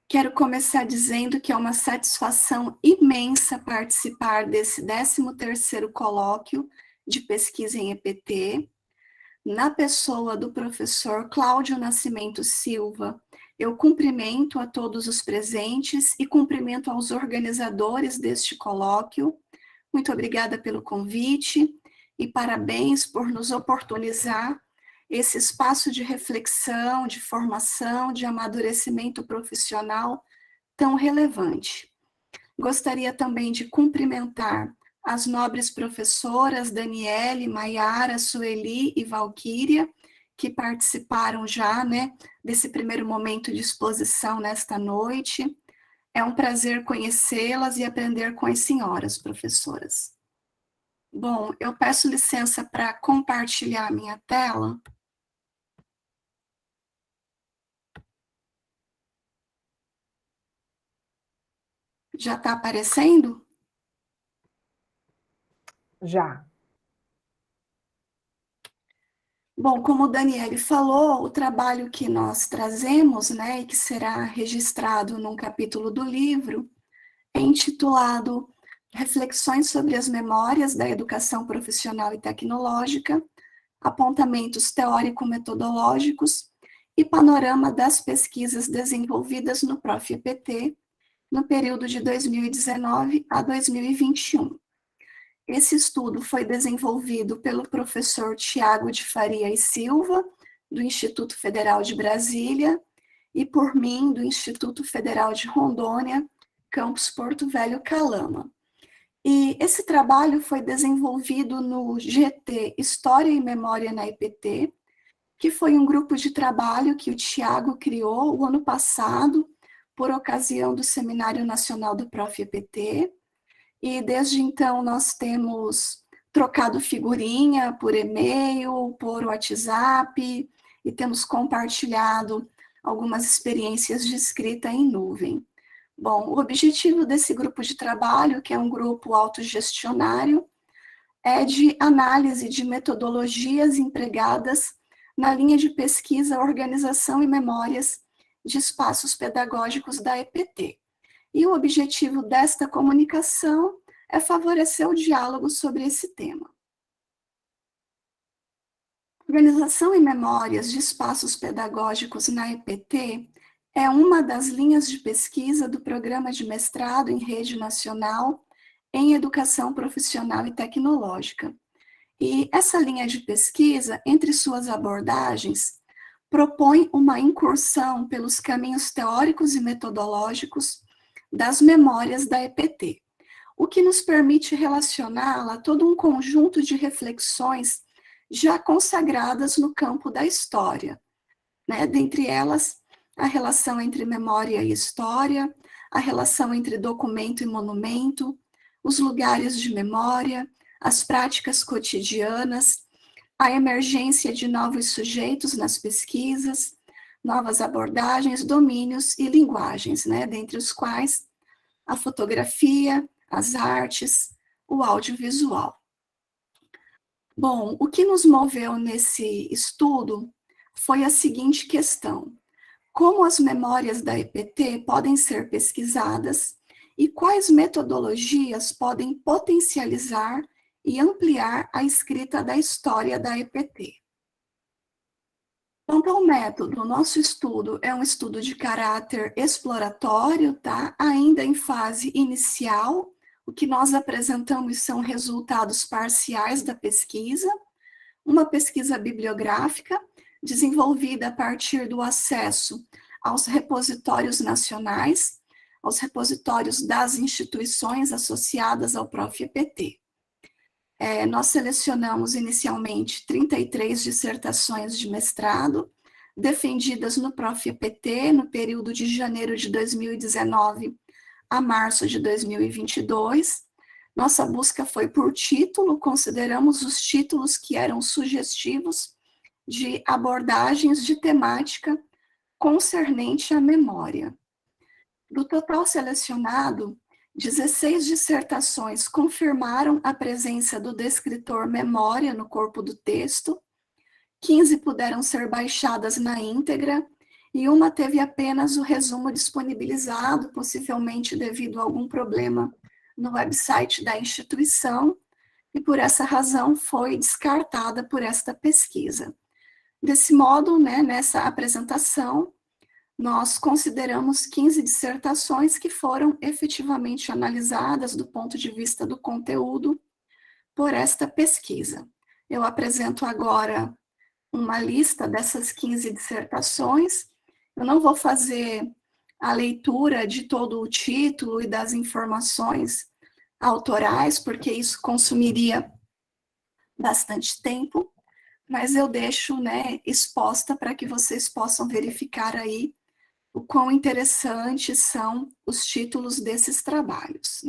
Quero começar dizendo que é uma satisfação imensa participar desse 13º colóquio de pesquisa em EPT, na pessoa do professor Cláudio Nascimento Silva. Eu cumprimento a todos os presentes e cumprimento aos organizadores deste colóquio. Muito obrigada pelo convite e parabéns por nos oportunizar esse espaço de reflexão, de formação, de amadurecimento profissional tão relevante. Gostaria também de cumprimentar as nobres professoras Daniele, Maiara, Sueli e Valquíria, que participaram já, desse primeiro momento de exposição nesta noite. É um prazer conhecê-las e aprender com as senhoras professoras. Bom, eu peço licença para compartilhar a minha tela. Já está aparecendo? Já. Bom, como o Daniele falou, o trabalho que nós trazemos, e que será registrado num capítulo do livro, é intitulado Reflexões sobre as Memórias da Educação Profissional e Tecnológica, Apontamentos Teórico-Metodológicos e Panorama das Pesquisas Desenvolvidas no Prof-EPT, no período de 2019 a 2021. Esse estudo foi desenvolvido pelo professor Tiago de Faria e Silva, do Instituto Federal de Brasília, e por mim, do Instituto Federal de Rondônia, campus Porto Velho, Calama. E esse trabalho foi desenvolvido no GT História e Memória na EPT, que foi um grupo de trabalho que o Tiago criou o ano passado, por ocasião do Seminário Nacional do Prof-EPT, e desde então nós temos trocado figurinha por e-mail, por WhatsApp, e temos compartilhado algumas experiências de escrita em nuvem. Bom, o objetivo desse grupo de trabalho, que é um grupo autogestionário, é de análise de metodologias empregadas na linha de pesquisa, organização e memórias de espaços pedagógicos da EPT. E o objetivo desta comunicação é favorecer o diálogo sobre esse tema. Organização e memórias de espaços pedagógicos na EPT é uma das linhas de pesquisa do Programa de Mestrado em Rede Nacional em Educação Profissional e Tecnológica. E essa linha de pesquisa, entre suas abordagens, propõe uma incursão pelos caminhos teóricos e metodológicos das memórias da EPT, o que nos permite relacioná-la a todo um conjunto de reflexões já consagradas no campo da história, dentre elas, a relação entre memória e história, a relação entre documento e monumento, os lugares de memória, as práticas cotidianas, a emergência de novos sujeitos nas pesquisas, novas abordagens, domínios e linguagens, dentre os quais a fotografia, as artes, o audiovisual. Bom, o que nos moveu nesse estudo foi a seguinte questão: como as memórias da EPT podem ser pesquisadas e quais metodologias podem potencializar e ampliar a escrita da história da EPT. Quanto ao método, nosso estudo é um estudo de caráter exploratório, ainda em fase inicial. O que nós apresentamos são resultados parciais da pesquisa, uma pesquisa bibliográfica desenvolvida a partir do acesso aos repositórios nacionais, aos repositórios das instituições associadas ao Prof.EPT. Nós selecionamos inicialmente 33 dissertações de mestrado, defendidas no Prof.EPT no período de janeiro de 2019 a março de 2022. Nossa busca foi por título, consideramos os títulos que eram sugestivos de abordagens de temática concernente à memória. Do total selecionado, 16 dissertações confirmaram a presença do descritor memória no corpo do texto, 15 puderam ser baixadas na íntegra, e uma teve apenas o resumo disponibilizado, possivelmente devido a algum problema no website da instituição, e por essa razão foi descartada por esta pesquisa. Desse modo, nessa apresentação, nós consideramos 15 dissertações que foram efetivamente analisadas do ponto de vista do conteúdo por esta pesquisa. Eu apresento agora uma lista dessas 15 dissertações. Eu não vou fazer a leitura de todo o título e das informações autorais, porque isso consumiria bastante tempo, mas eu deixo, exposta para que vocês possam verificar aí o quão interessantes são os títulos desses trabalhos,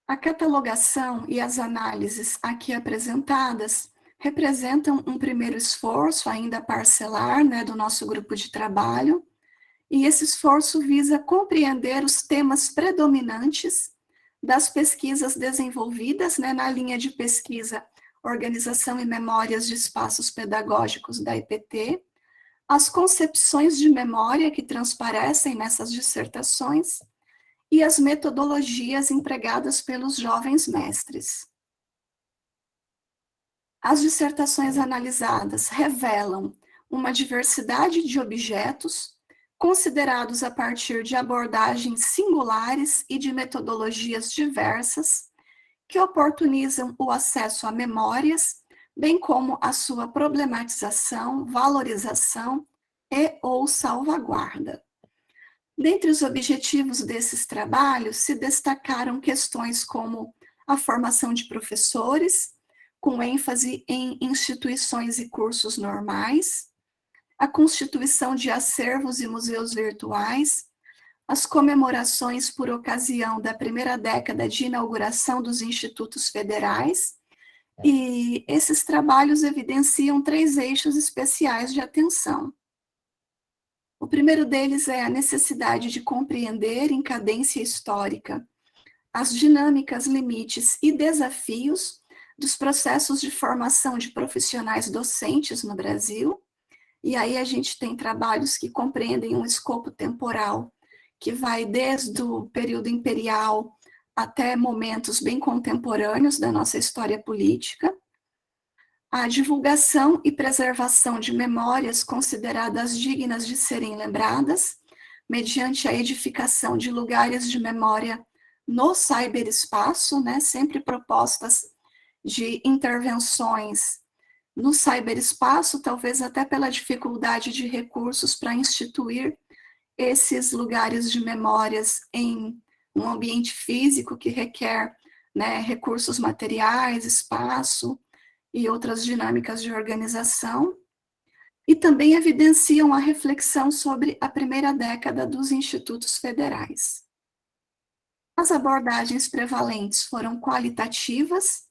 A catalogação e as análises aqui apresentadas representam um primeiro esforço, ainda parcelar, do nosso grupo de trabalho, e esse esforço visa compreender os temas predominantes das pesquisas desenvolvidas na linha de pesquisa Organização e Memórias de Espaços Pedagógicos da EPT, as concepções de memória que transparecem nessas dissertações e as metodologias empregadas pelos jovens mestres. As dissertações analisadas revelam uma diversidade de objetos considerados a partir de abordagens singulares e de metodologias diversas que oportunizam o acesso a memórias, bem como a sua problematização, valorização e ou salvaguarda. Dentre os objetivos desses trabalhos se destacaram questões como a formação de professores, com ênfase em instituições e cursos normais, a constituição de acervos e museus virtuais, as comemorações por ocasião da primeira década de inauguração dos institutos federais, e esses trabalhos evidenciam 3 eixos especiais de atenção. O primeiro deles é a necessidade de compreender em cadência histórica as dinâmicas, limites e desafios dos processos de formação de profissionais docentes no Brasil, e aí a gente tem trabalhos que compreendem um escopo temporal que vai desde o período imperial até momentos bem contemporâneos da nossa história política, a divulgação e preservação de memórias consideradas dignas de serem lembradas, mediante a edificação de lugares de memória no cyberespaço, sempre propostas de intervenções no cyberespaço, talvez até pela dificuldade de recursos para instituir esses lugares de memórias em um ambiente físico que requer recursos materiais, espaço e outras dinâmicas de organização, e também evidenciam a reflexão sobre a primeira década dos institutos federais. As abordagens prevalentes foram qualitativas,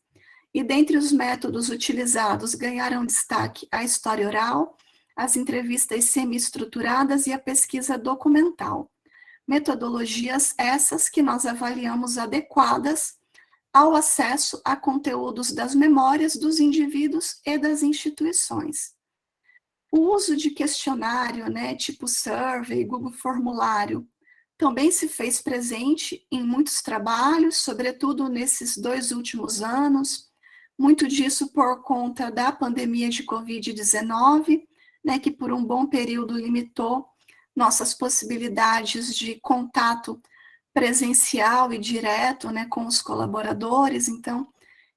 e dentre os métodos utilizados ganharam destaque a história oral, as entrevistas semi-estruturadas e a pesquisa documental. Metodologias essas que nós avaliamos adequadas ao acesso a conteúdos das memórias dos indivíduos e das instituições. O uso de questionário, tipo survey, Google Formulário, também se fez presente em muitos trabalhos, sobretudo nesses 2 últimos anos, muito disso por conta da pandemia de Covid-19, né, que por um bom período limitou nossas possibilidades de contato presencial e direto, né, com os colaboradores. Então,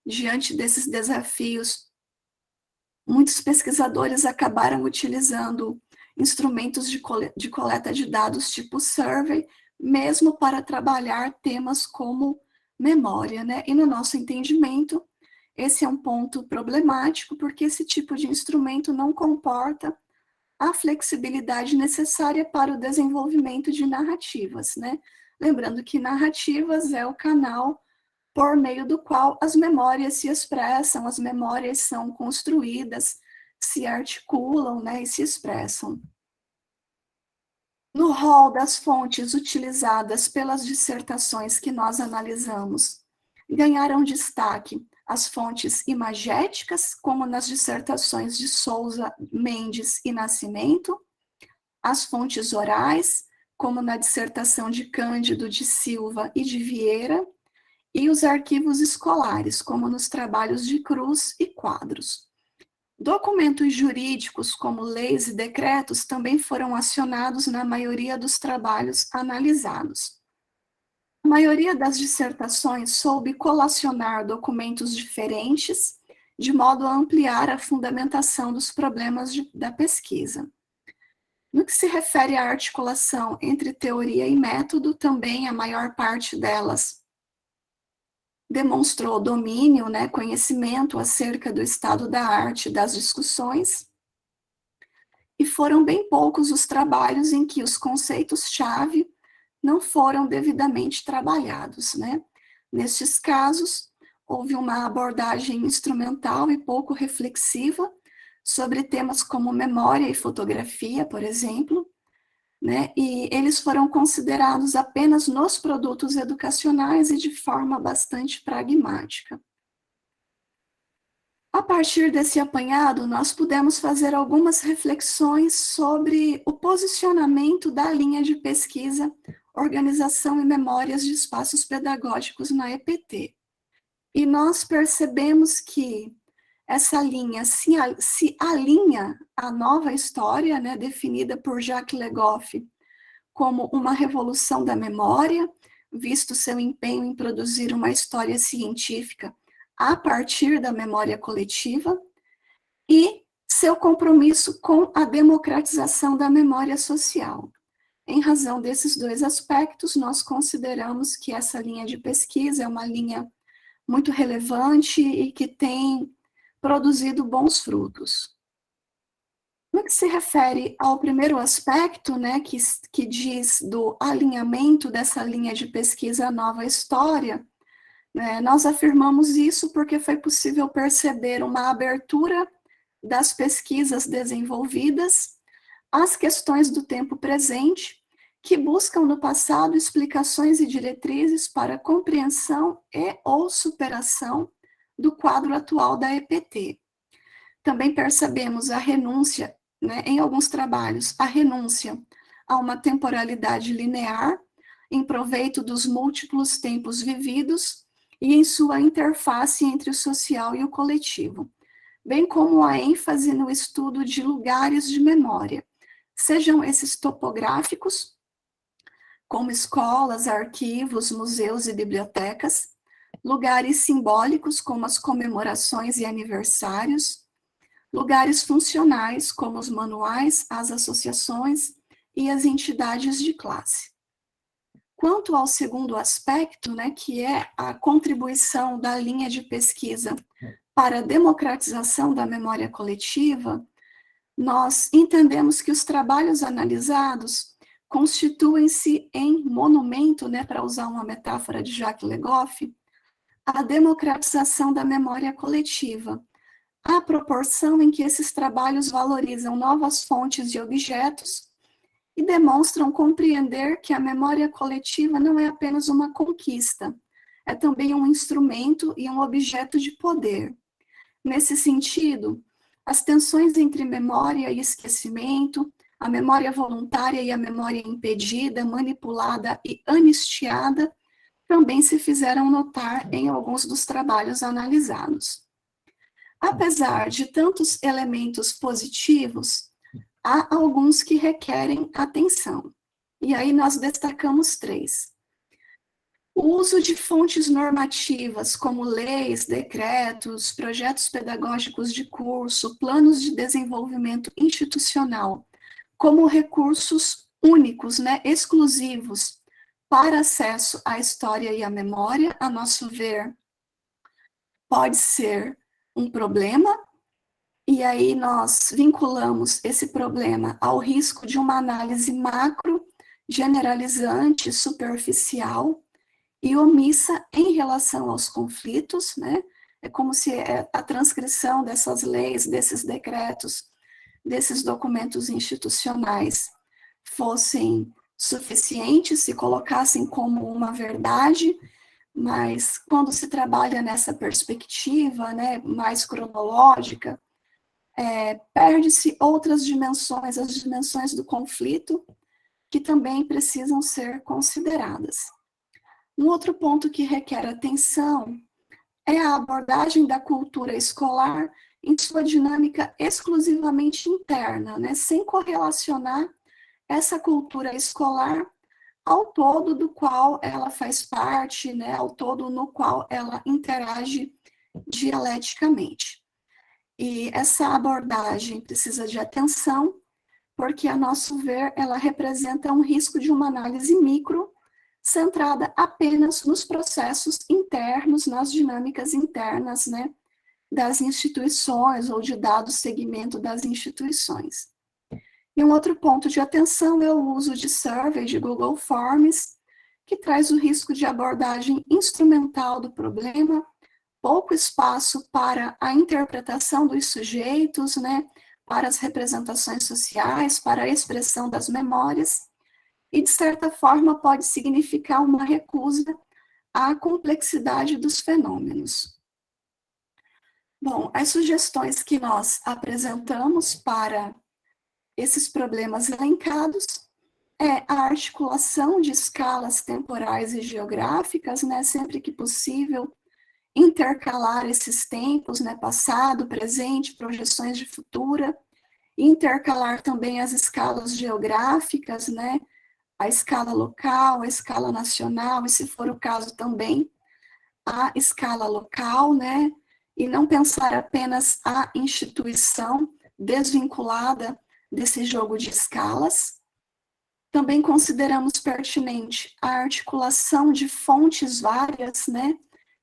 diante desses desafios, muitos pesquisadores acabaram utilizando instrumentos de coleta de dados tipo survey, mesmo para trabalhar temas como memória, né? E no nosso entendimento, esse é um ponto problemático, porque esse tipo de instrumento não comporta a flexibilidade necessária para o desenvolvimento de narrativas, né? Lembrando que narrativas é o canal por meio do qual as memórias se expressam, as memórias são construídas, se articulam, né, e se expressam. No rol das fontes utilizadas pelas dissertações que nós analisamos, ganharam destaque as fontes imagéticas, como nas dissertações de Souza, Mendes e Nascimento, as fontes orais, como na dissertação de Cândido, de Silva e de Vieira, e os arquivos escolares, como nos trabalhos de Cruz e Quadros. Documentos jurídicos, como leis e decretos, também foram acionados na maioria dos trabalhos analisados. A maioria das dissertações soube colacionar documentos diferentes, de modo a ampliar a fundamentação dos problemas da pesquisa. No que se refere à articulação entre teoria e método, também a maior parte delas demonstrou domínio, né, conhecimento acerca do estado da arte das discussões, e foram bem poucos os trabalhos em que os conceitos-chave não foram devidamente trabalhados, né? Nestes casos, houve uma abordagem instrumental e pouco reflexiva sobre temas como memória e fotografia, por exemplo, né? E eles foram considerados apenas nos produtos educacionais e de forma bastante pragmática. A partir desse apanhado, nós pudemos fazer algumas reflexões sobre o posicionamento da linha de pesquisa, organização e memórias de espaços pedagógicos na EPT. E nós percebemos que essa linha se alinha à nova história, né, definida por Jacques Le Goff como uma revolução da memória, visto seu empenho em produzir uma história científica a partir da memória coletiva, e seu compromisso com a democratização da memória social. Em razão desses 2 aspectos, nós consideramos que essa linha de pesquisa é uma linha muito relevante e que tem produzido bons frutos. No que se refere ao primeiro aspecto, né, que diz do alinhamento dessa linha de pesquisa à nova história, né, nós afirmamos isso porque foi possível perceber uma abertura das pesquisas desenvolvidas às questões do tempo presente, que buscam no passado explicações e diretrizes para a compreensão e ou superação do quadro atual da EPT. Também percebemos a renúncia, né, em alguns trabalhos, a renúncia a uma temporalidade linear, em proveito dos múltiplos tempos vividos e em sua interface entre o social e o coletivo, bem como a ênfase no estudo de lugares de memória, sejam esses topográficos, como escolas, arquivos, museus e bibliotecas, lugares simbólicos, como as comemorações e aniversários, lugares funcionais, como os manuais, as associações e as entidades de classe. Quanto ao segundo aspecto, né, que é a contribuição da linha de pesquisa para a democratização da memória coletiva, nós entendemos que os trabalhos analisados constituem-se em monumento, né, para usar uma metáfora de Jacques Le Goff, à democratização da memória coletiva, à proporção em que esses trabalhos valorizam novas fontes e objetos e demonstram compreender que a memória coletiva não é apenas uma conquista, é também um instrumento e um objeto de poder. Nesse sentido, as tensões entre memória e esquecimento, a memória voluntária e a memória impedida, manipulada e anistiada também se fizeram notar em alguns dos trabalhos analisados. Apesar de tantos elementos positivos, há alguns que requerem atenção. E aí nós destacamos 3. O uso de fontes normativas, como leis, decretos, projetos pedagógicos de curso, planos de desenvolvimento institucional, como recursos únicos, né, exclusivos, para acesso à história e à memória, a nosso ver, pode ser um problema, e aí nós vinculamos esse problema ao risco de uma análise macro, generalizante, superficial e omissa em relação aos conflitos, né? É como se a transcrição dessas leis, desses decretos, desses documentos institucionais fossem suficientes, se colocassem como uma verdade, mas quando se trabalha nessa perspectiva, né, mais cronológica, perde-se outras dimensões, as dimensões do conflito, que também precisam ser consideradas. Um outro ponto que requer atenção é a abordagem da cultura escolar em sua dinâmica exclusivamente interna, né, sem correlacionar essa cultura escolar ao todo do qual ela faz parte, né, ao todo no qual ela interage dialeticamente. E essa abordagem precisa de atenção, porque, a nosso ver, ela representa um risco de uma análise micro, centrada apenas nos processos internos, nas dinâmicas internas, né, das instituições, ou de dado segmento das instituições. E um outro ponto de atenção é o uso de survey de Google Forms, que traz o risco de abordagem instrumental do problema, pouco espaço para a interpretação dos sujeitos, né, para as representações sociais, para a expressão das memórias, e, de certa forma, pode significar uma recusa à complexidade dos fenômenos. Bom, as sugestões que nós apresentamos para esses problemas elencados é a articulação de escalas temporais e geográficas, né, sempre que possível, intercalar esses tempos, né, passado, presente, projeções de futura, intercalar também as escalas geográficas, né, a escala local, a escala nacional, e, se for o caso, também a escala local, né, e não pensar apenas a instituição desvinculada desse jogo de escalas. Também consideramos pertinente a articulação de fontes várias, né,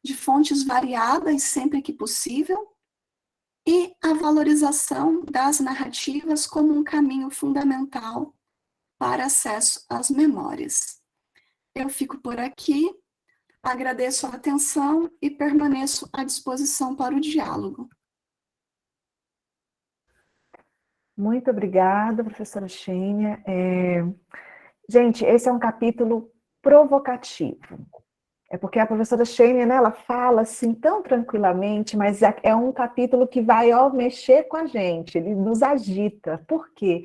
de fontes variadas sempre que possível, e a valorização das narrativas como um caminho fundamental para acesso às memórias. Eu fico por aqui, agradeço a atenção e permaneço à disposição para o diálogo. Muito obrigada, professora Xênia. Gente, esse é um capítulo provocativo. É porque a professora Xênia, né, ela fala assim tão tranquilamente, mas é um capítulo que vai mexer com a gente, ele nos agita. Por quê?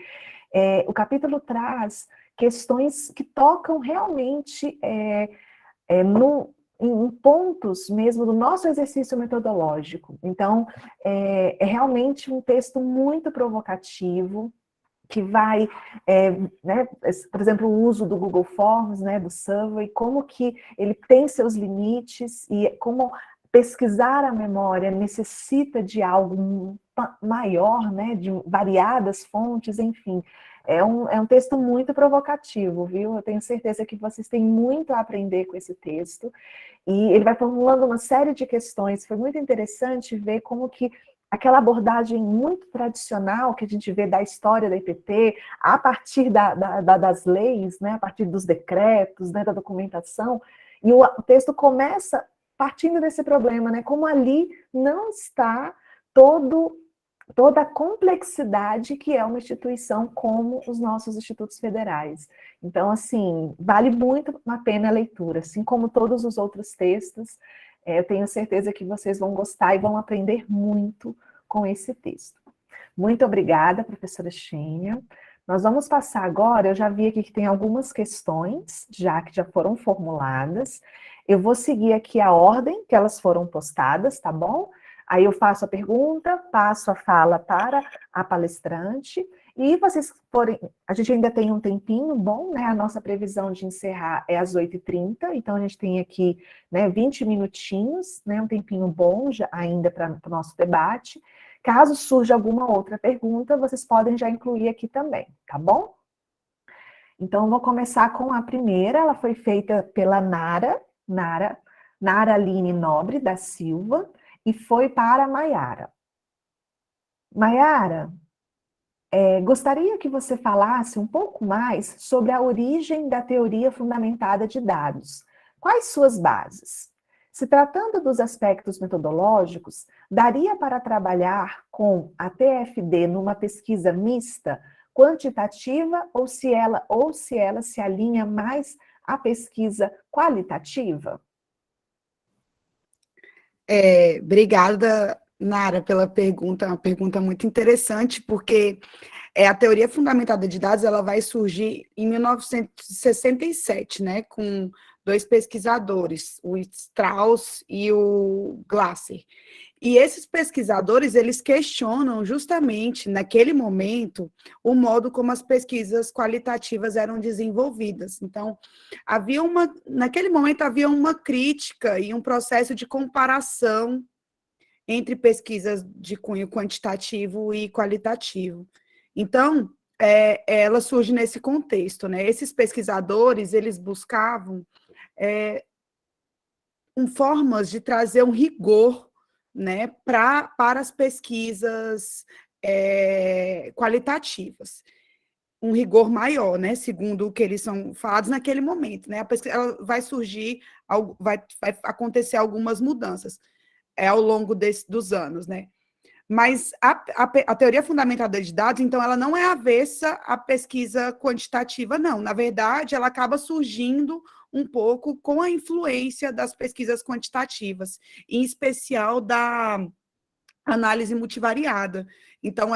O capítulo traz questões que tocam realmente em pontos mesmo do nosso exercício metodológico. Então, é realmente um texto muito provocativo, que vai, né, por exemplo, o uso do Google Forms, né, do Survey, como que ele tem seus limites e como pesquisar a memória necessita de algo maior, né, de variadas fontes, enfim. É um texto muito provocativo, viu? Eu tenho certeza que vocês têm muito a aprender com esse texto. E ele vai formulando uma série de questões. Foi muito interessante ver como que aquela abordagem muito tradicional que a gente vê da história da IPT, a partir das leis, né, a partir dos decretos, né, da documentação, e o texto começa partindo desse problema, né, como ali não está toda a complexidade que é uma instituição como os nossos institutos federais. Então, assim, vale muito a pena a leitura, assim como todos os outros textos. Eu tenho certeza que vocês vão gostar e vão aprender muito com esse texto. Muito obrigada, professora Xênia. Nós vamos passar agora, eu já vi aqui que tem algumas questões, que já foram formuladas. Eu vou seguir aqui a ordem que elas foram postadas, tá bom? Aí eu faço a pergunta, passo a fala para a palestrante, e vocês forem... A gente ainda tem um tempinho bom, né? A nossa previsão de encerrar é às 8h30, então a gente tem aqui, né, 20 minutinhos, né, um tempinho bom ainda para o nosso debate. Caso surja alguma outra pergunta, vocês podem já incluir aqui também, tá bom? Então, vou começar com a primeira, ela foi feita pela Nara Aline Nobre da Silva, e foi para a Maiara. Maiara, gostaria que você falasse um pouco mais sobre a origem da teoria fundamentada de dados. Quais suas bases? Se tratando dos aspectos metodológicos, daria para trabalhar com a TFD numa pesquisa mista, quantitativa, ou se ela se alinha mais à pesquisa qualitativa? Obrigada, Nara, pela pergunta. É uma pergunta muito interessante, porque a teoria fundamentada de dados ela vai surgir em 1967, né, com dois pesquisadores, o Strauss e o Glasser. E esses pesquisadores, eles questionam justamente, naquele momento, o modo como as pesquisas qualitativas eram desenvolvidas. Então, naquele momento havia uma crítica e um processo de comparação entre pesquisas de cunho quantitativo e qualitativo. Então, ela surge nesse contexto, né? Esses pesquisadores, eles buscavam formas de trazer um rigor, né, para as pesquisas qualitativas. Um rigor maior, né, segundo o que eles são falados naquele momento, né? A pesquisa ela vai surgir, vai acontecer algumas mudanças ao longo dos anos, né? Mas a teoria fundamentada de dados, então, ela não é avessa à pesquisa quantitativa, não. Na verdade, ela acaba surgindo um pouco com a influência das pesquisas quantitativas, em especial da análise multivariada. Então,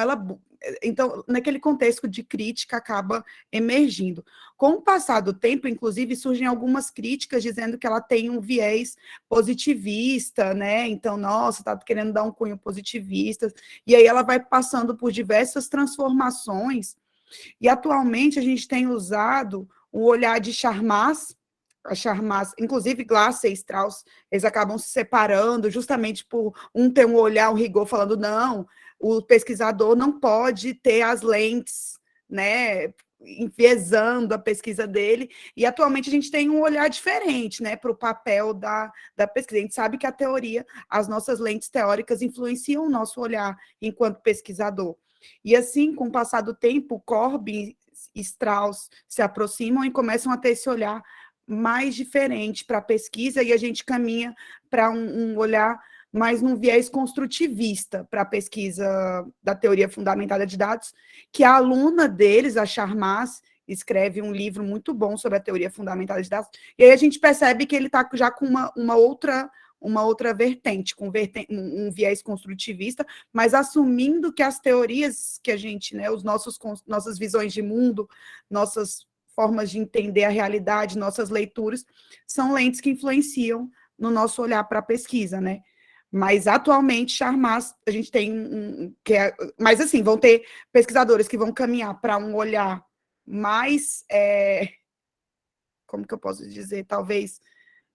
naquele contexto de crítica, acaba emergindo. Com o passar do tempo, inclusive, surgem algumas críticas dizendo que ela tem um viés positivista, né? Então, nossa, está querendo dar um cunho positivista. E aí ela vai passando por diversas transformações. E, atualmente, a gente tem usado o olhar de Charmas, inclusive Glasser e Strauss, eles acabam se separando justamente por um ter um olhar, um rigor, falando, não, o pesquisador não pode ter as lentes, né, enviesando a pesquisa dele, e atualmente a gente tem um olhar diferente, né, para o papel da pesquisa. A gente sabe que a teoria, as nossas lentes teóricas influenciam o nosso olhar enquanto pesquisador. E assim, com o passar do tempo, Corbin e Strauss se aproximam e começam a ter esse olhar mais diferente para a pesquisa, e a gente caminha para um olhar mais num viés construtivista para a pesquisa da teoria fundamentada de dados, que a aluna deles, a Charmas, escreve um livro muito bom sobre a teoria fundamentada de dados, e aí a gente percebe que ele está já com uma outra vertente, com um viés construtivista, mas assumindo que as teorias que a gente, né, nossas visões de mundo, nossas formas de entender a realidade, nossas leituras, são lentes que influenciam no nosso olhar para a pesquisa, né? Mas, atualmente, Charmas, a gente tem mas, assim, vão ter pesquisadores que vão caminhar para um olhar mais, como que eu posso dizer, talvez,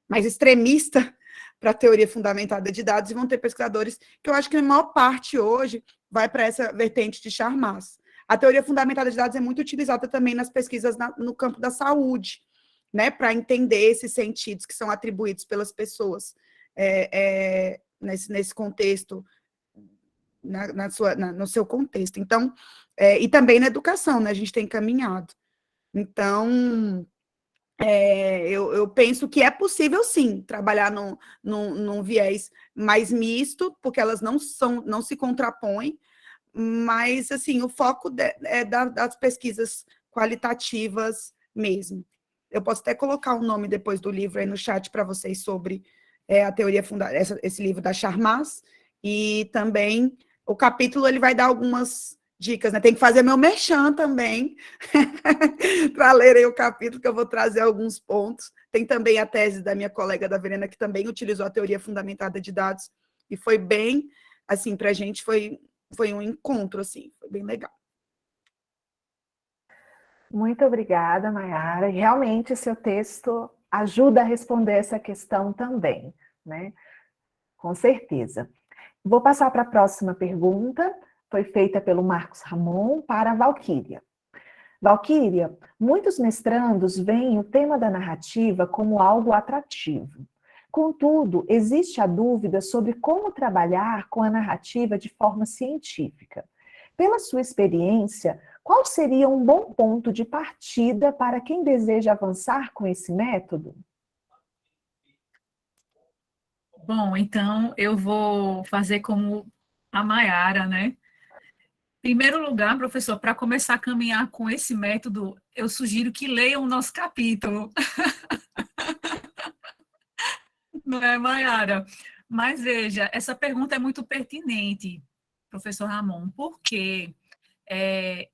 mais extremista para a teoria fundamentada de dados, e vão ter pesquisadores que eu acho que a maior parte hoje vai para essa vertente de Charmas. A teoria fundamentada de dados é muito utilizada também nas pesquisas no campo da saúde, né, para entender esses sentidos que são atribuídos pelas pessoas nesse contexto, no seu contexto. Então, e também na educação, né, a gente tem caminhado. Então, eu penso que é possível, sim, trabalhar num viés mais misto, porque elas não se contrapõem, mas, assim, o foco das pesquisas qualitativas mesmo. Eu posso até colocar o nome depois do livro aí no chat para vocês sobre a teoria esse livro da Charmas, e também o capítulo ele vai dar algumas dicas, né? Tem que fazer meu merchan também, para lerem o capítulo, que eu vou trazer alguns pontos. Tem também a tese da minha colega, da Verena, que também utilizou a teoria fundamentada de dados, e foi bem, assim, para a gente foi um encontro, assim, foi bem legal. Muito obrigada, Mayara. Realmente, seu texto ajuda a responder essa questão também, né? Com certeza. Vou passar para a próxima pergunta. Foi feita pelo Marcos Ramon para a Valquíria. Valquíria, muitos mestrandos veem o tema da narrativa como algo atrativo. Contudo, existe a dúvida sobre como trabalhar com a narrativa de forma científica. Pela sua experiência, qual seria um bom ponto de partida para quem deseja avançar com esse método? Bom, então eu vou fazer como a Mayara, né? Em primeiro lugar, professor, para começar a caminhar com esse método, eu sugiro que leiam o nosso capítulo. Não é, Mayara? Mas veja, essa pergunta é muito pertinente, professor Ramon, porque,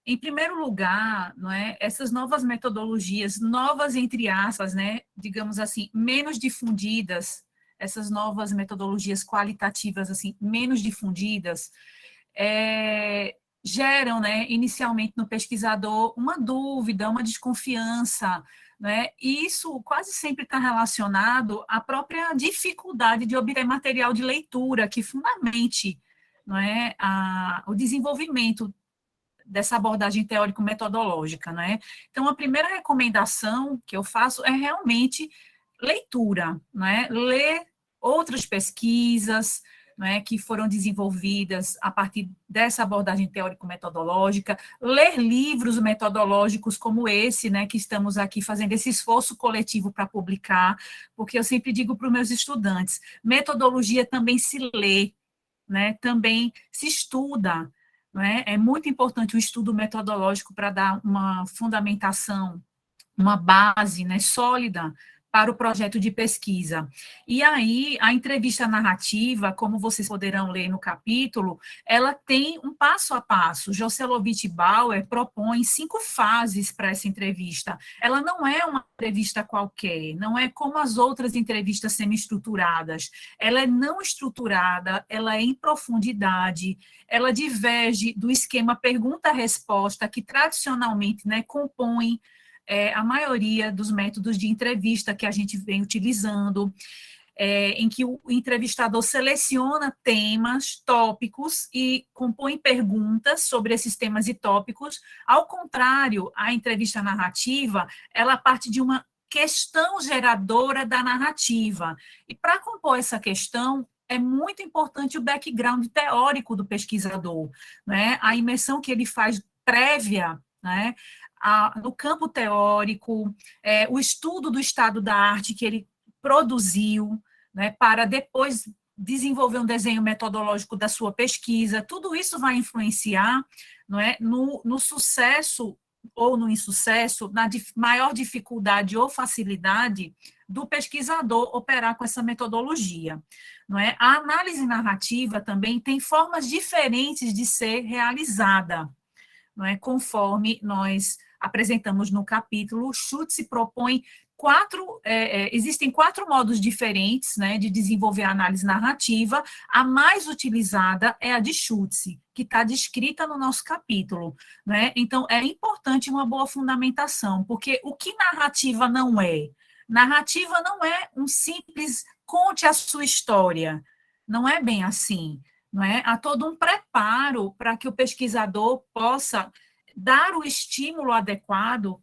em primeiro lugar, não é, essas novas metodologias, novas entre aspas, né, digamos assim, menos difundidas, essas novas metodologias qualitativas, assim, menos difundidas, geram, né, inicialmente no pesquisador uma dúvida, uma desconfiança, né? E isso quase sempre está relacionado à própria dificuldade de obter material de leitura que fundamente, não é, o desenvolvimento dessa abordagem teórico-metodológica, né? Então, a primeira recomendação que eu faço é realmente leitura, né? Ler outras pesquisas, né, que foram desenvolvidas a partir dessa abordagem teórico-metodológica, ler livros metodológicos como esse, né, que estamos aqui fazendo esse esforço coletivo para publicar, porque eu sempre digo para os meus estudantes, metodologia também se lê, né, também se estuda, né, é muito importante o estudo metodológico para dar uma fundamentação, uma base, né, sólida para o projeto de pesquisa. E aí, a entrevista narrativa, como vocês poderão ler no capítulo, ela tem um passo a passo. Joselovich Bauer propõe 5 fases para essa entrevista. Ela não é uma entrevista qualquer, não é como as outras entrevistas semi-estruturadas. Ela é não estruturada, ela é em profundidade, ela diverge do esquema pergunta-resposta, que tradicionalmente, né, compõe a maioria dos métodos de entrevista que a gente vem utilizando, em que o entrevistador seleciona temas, tópicos e compõe perguntas sobre esses temas e tópicos. Ao contrário, a entrevista narrativa, ela parte de uma questão geradora da narrativa. E para compor essa questão, é muito importante o background teórico do pesquisador, né? A imersão que ele faz prévia, né, no campo teórico, o estudo do estado da arte que ele produziu, né, para depois desenvolver um desenho metodológico da sua pesquisa. Tudo isso vai influenciar, não é, no sucesso ou no insucesso, na maior dificuldade ou facilidade do pesquisador operar com essa metodologia. Não é? A análise narrativa também tem formas diferentes de ser realizada, não é? Conforme nós apresentamos no capítulo, Schutze propõe existem 4 modos diferentes, né, de desenvolver a análise narrativa. A mais utilizada é a de Schutze, que está descrita no nosso capítulo, né? Então, é importante uma boa fundamentação, porque o que narrativa não é? Narrativa não é um simples conte a sua história, não é bem assim, não é? Há todo um preparo para que o pesquisador possa dar o estímulo adequado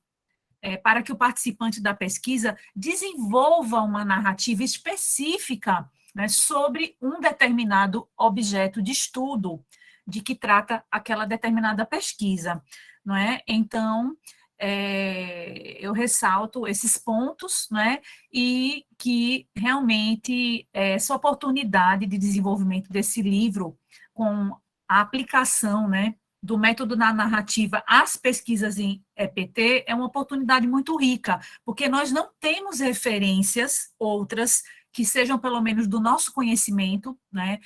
para que o participante da pesquisa desenvolva uma narrativa específica, né, sobre um determinado objeto de estudo de que trata aquela determinada pesquisa, não é? Então, eu ressalto esses pontos, né, e que realmente essa oportunidade de desenvolvimento desse livro com a aplicação, né, do método da narrativa às pesquisas em EPT é uma oportunidade muito rica, porque nós não temos referências outras que sejam pelo menos do nosso conhecimento, né,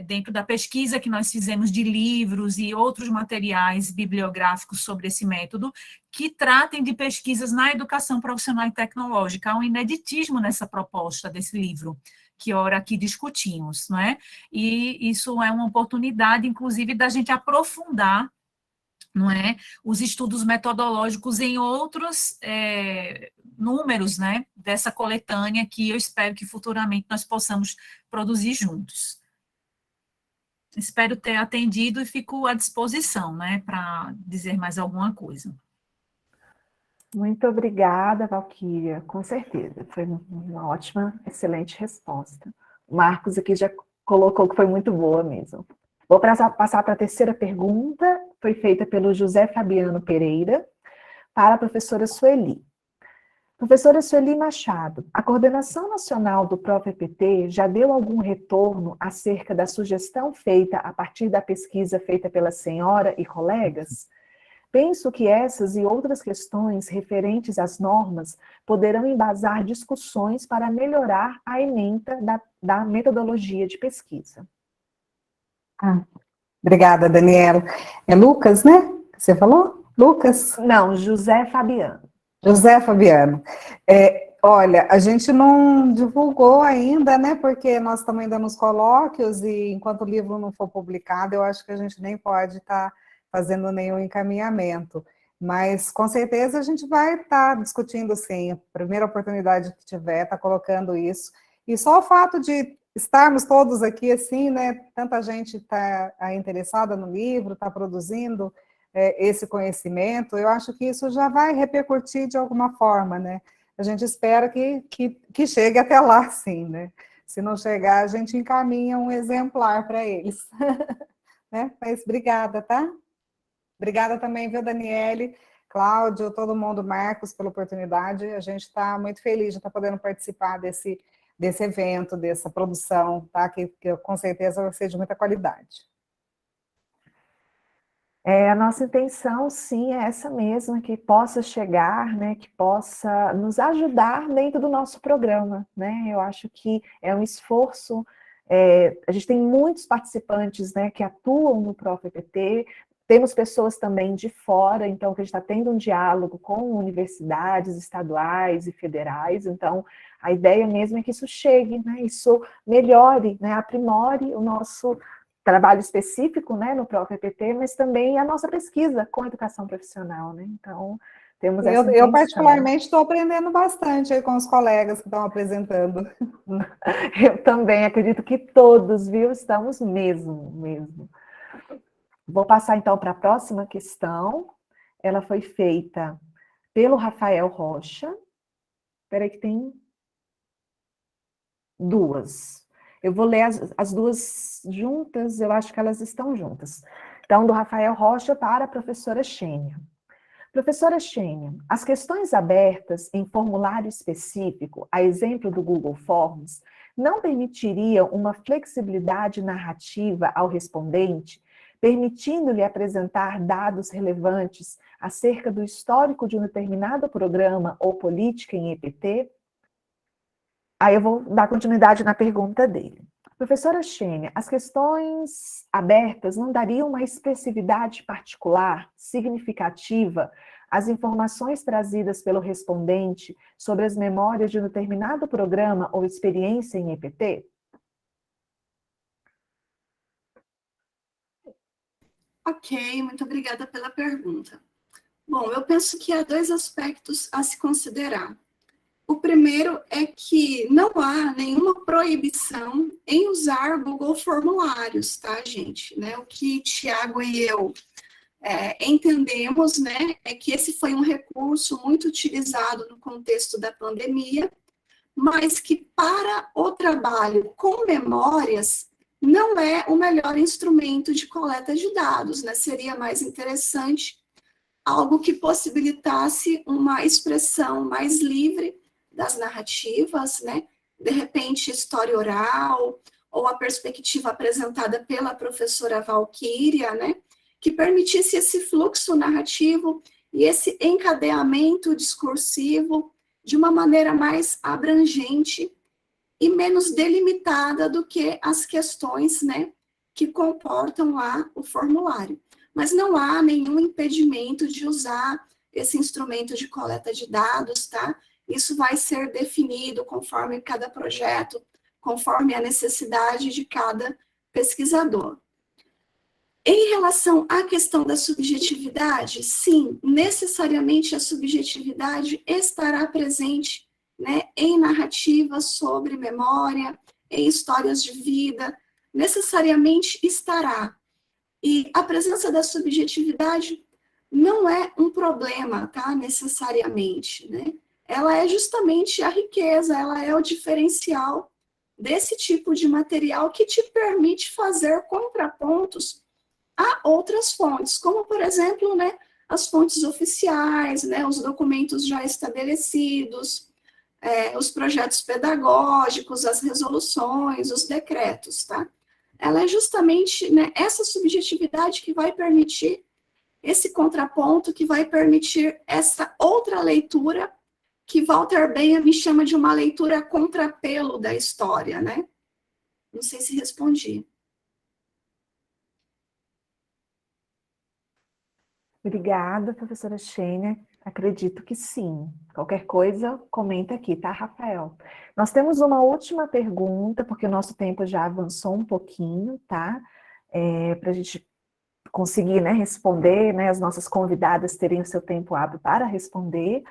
dentro da pesquisa que nós fizemos de livros e outros materiais bibliográficos sobre esse método, que tratem de pesquisas na educação profissional e tecnológica. Há um ineditismo nessa proposta desse livro, que ora aqui discutimos, não é? E isso é uma oportunidade, inclusive, da gente aprofundar, não é, os estudos metodológicos em outros números, né, dessa coletânea, que eu espero que futuramente nós possamos produzir juntos. Espero ter atendido e fico à disposição, né, para dizer mais alguma coisa. Muito obrigada, Valquíria, com certeza, foi uma ótima, excelente resposta. O Marcos aqui já colocou que foi muito boa mesmo. Vou passar para a terceira pergunta, foi feita pelo José Fabiano Pereira, para a professora Sueli. Professora Sueli Machado, a Coordenação Nacional do PROF-EPT já deu algum retorno acerca da sugestão feita a partir da pesquisa feita pela senhora e colegas? Penso que essas e outras questões referentes às normas poderão embasar discussões para melhorar a ementa da metodologia de pesquisa. Obrigada, Daniela. É Lucas, né? Você falou? Lucas? Não, José Fabiano. José Fabiano. Olha, a gente não divulgou ainda, né? Porque nós estamos ainda nos colóquios e enquanto o livro não for publicado, eu acho que a gente nem pode estar fazendo nenhum encaminhamento. Mas, com certeza, a gente vai estar discutindo, sim. A primeira oportunidade que tiver, está colocando isso. E só o fato de estarmos todos aqui, assim, né? Tanta gente está interessada no livro, está produzindo esse conhecimento, eu acho que isso já vai repercutir de alguma forma, né? A gente espera que chegue até lá, sim, né? Se não chegar, a gente encaminha um exemplar para eles. Né? Mas obrigada, tá? Obrigada também, viu, Daniele, Cláudio, todo mundo, Marcos, pela oportunidade. A gente está muito feliz de estar podendo participar desse evento, dessa produção, tá? Que com certeza vai ser de muita qualidade. A nossa intenção, sim, é essa mesma, que possa chegar, né, que possa nos ajudar dentro do nosso programa, né? Eu acho que é um esforço, a gente tem muitos participantes, né, que atuam no PROF-EPT, temos pessoas também de fora, então, que a gente está tendo um diálogo com universidades estaduais e federais, então, a ideia mesmo é que isso chegue, né, isso melhore, né, aprimore o nosso trabalho específico, né, no PROF-EPT, mas também a nossa pesquisa com educação profissional, né, então temos essa intenção. Eu particularmente estou aprendendo bastante aí com os colegas que estão apresentando. Eu também acredito que todos, viu, estamos mesmo. Vou passar então para a próxima questão, ela foi feita pelo Rafael Rocha, espera aí que tem duas. Eu vou ler as duas juntas, eu acho que elas estão juntas. Então, do Rafael Rocha para a professora Xênia. Professora Xênia, as questões abertas em formulário específico, a exemplo do Google Forms, não permitiriam uma flexibilidade narrativa ao respondente, permitindo-lhe apresentar dados relevantes acerca do histórico de um determinado programa ou política em EPT? Aí eu vou dar continuidade na pergunta dele. Professora Xênia, as questões abertas não dariam uma expressividade particular, significativa, às informações trazidas pelo respondente sobre as memórias de um determinado programa ou experiência em EPT? Ok, muito obrigada pela pergunta. Bom, eu penso que há dois aspectos a se considerar. O primeiro é que não há nenhuma proibição em usar Google Formulários, tá, gente? Né? O que Tiago e eu entendemos, né, é que esse foi um recurso muito utilizado no contexto da pandemia, mas que para o trabalho com memórias não é o melhor instrumento de coleta de dados, né? Seria mais interessante algo que possibilitasse uma expressão mais livre das narrativas, né? De repente, história oral, ou a perspectiva apresentada pela professora Valquíria, né? Que permitisse esse fluxo narrativo e esse encadeamento discursivo de uma maneira mais abrangente e menos delimitada do que as questões, né, que comportam lá o formulário. Mas não há nenhum impedimento de usar esse instrumento de coleta de dados, tá? Isso vai ser definido conforme cada projeto, conforme a necessidade de cada pesquisador. Em relação à questão da subjetividade, sim, necessariamente a subjetividade estará presente, né, em narrativas sobre memória, em histórias de vida, necessariamente estará. E a presença da subjetividade não é um problema, tá, necessariamente, né? Ela é justamente a riqueza, ela é o diferencial desse tipo de material que te permite fazer contrapontos a outras fontes, como, por exemplo, né, as fontes oficiais, né, os documentos já estabelecidos, os projetos pedagógicos, as resoluções, os decretos, tá? Ela é justamente, né, essa subjetividade que vai permitir esse contraponto, que vai permitir essa outra leitura, que Walter Benjamin chama de uma leitura a contrapelo da história, né? Não sei se respondi. Obrigada, professora Xênia. Acredito que sim. Qualquer coisa, comenta aqui, tá, Rafael? Nós temos uma última pergunta, porque o nosso tempo já avançou um pouquinho, tá? Para a gente conseguir, né, responder, né, as nossas convidadas terem o seu tempo hábil para responder.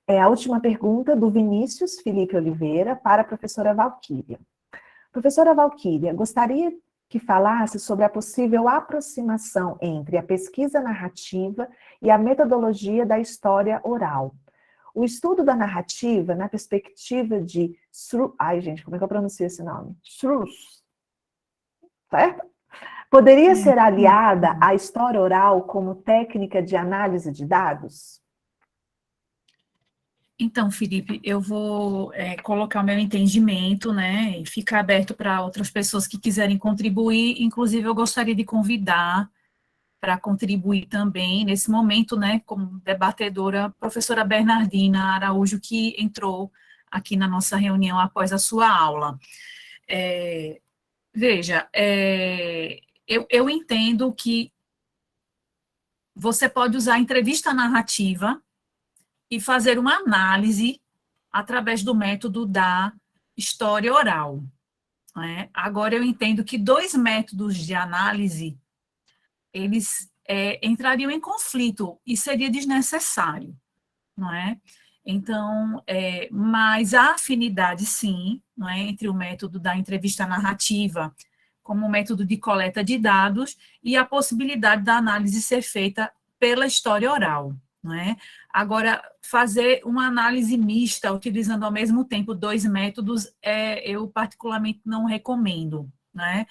É a última pergunta do Vinícius Felipe Oliveira para a professora Valquíria. Professora Valquíria, gostaria que falasse sobre a possível aproximação entre a pesquisa narrativa e a metodologia da história oral. O estudo da narrativa na perspectiva de... Ai, gente, como é que eu pronuncio esse nome? Struss, certo? Poderia ser aliada à história oral como técnica de análise de dados? Então, Felipe, eu vou colocar o meu entendimento, né, e ficar aberto para outras pessoas que quiserem contribuir. Inclusive, eu gostaria de convidar para contribuir também nesse momento, né, como debatedora, a professora Bernardina Araújo, que entrou aqui na nossa reunião após a sua aula. Veja, eu entendo que você pode usar a entrevista narrativa e fazer uma análise através do método da história oral, né? Agora, eu entendo que dois métodos de análise, eles entrariam em conflito e seria desnecessário, não é? Então, mas a afinidade, sim, não é, entre o método da entrevista narrativa como método de coleta de dados e a possibilidade da análise ser feita pela história oral, não é? Agora, fazer uma análise mista, utilizando ao mesmo tempo dois métodos, eu particularmente não recomendo, né?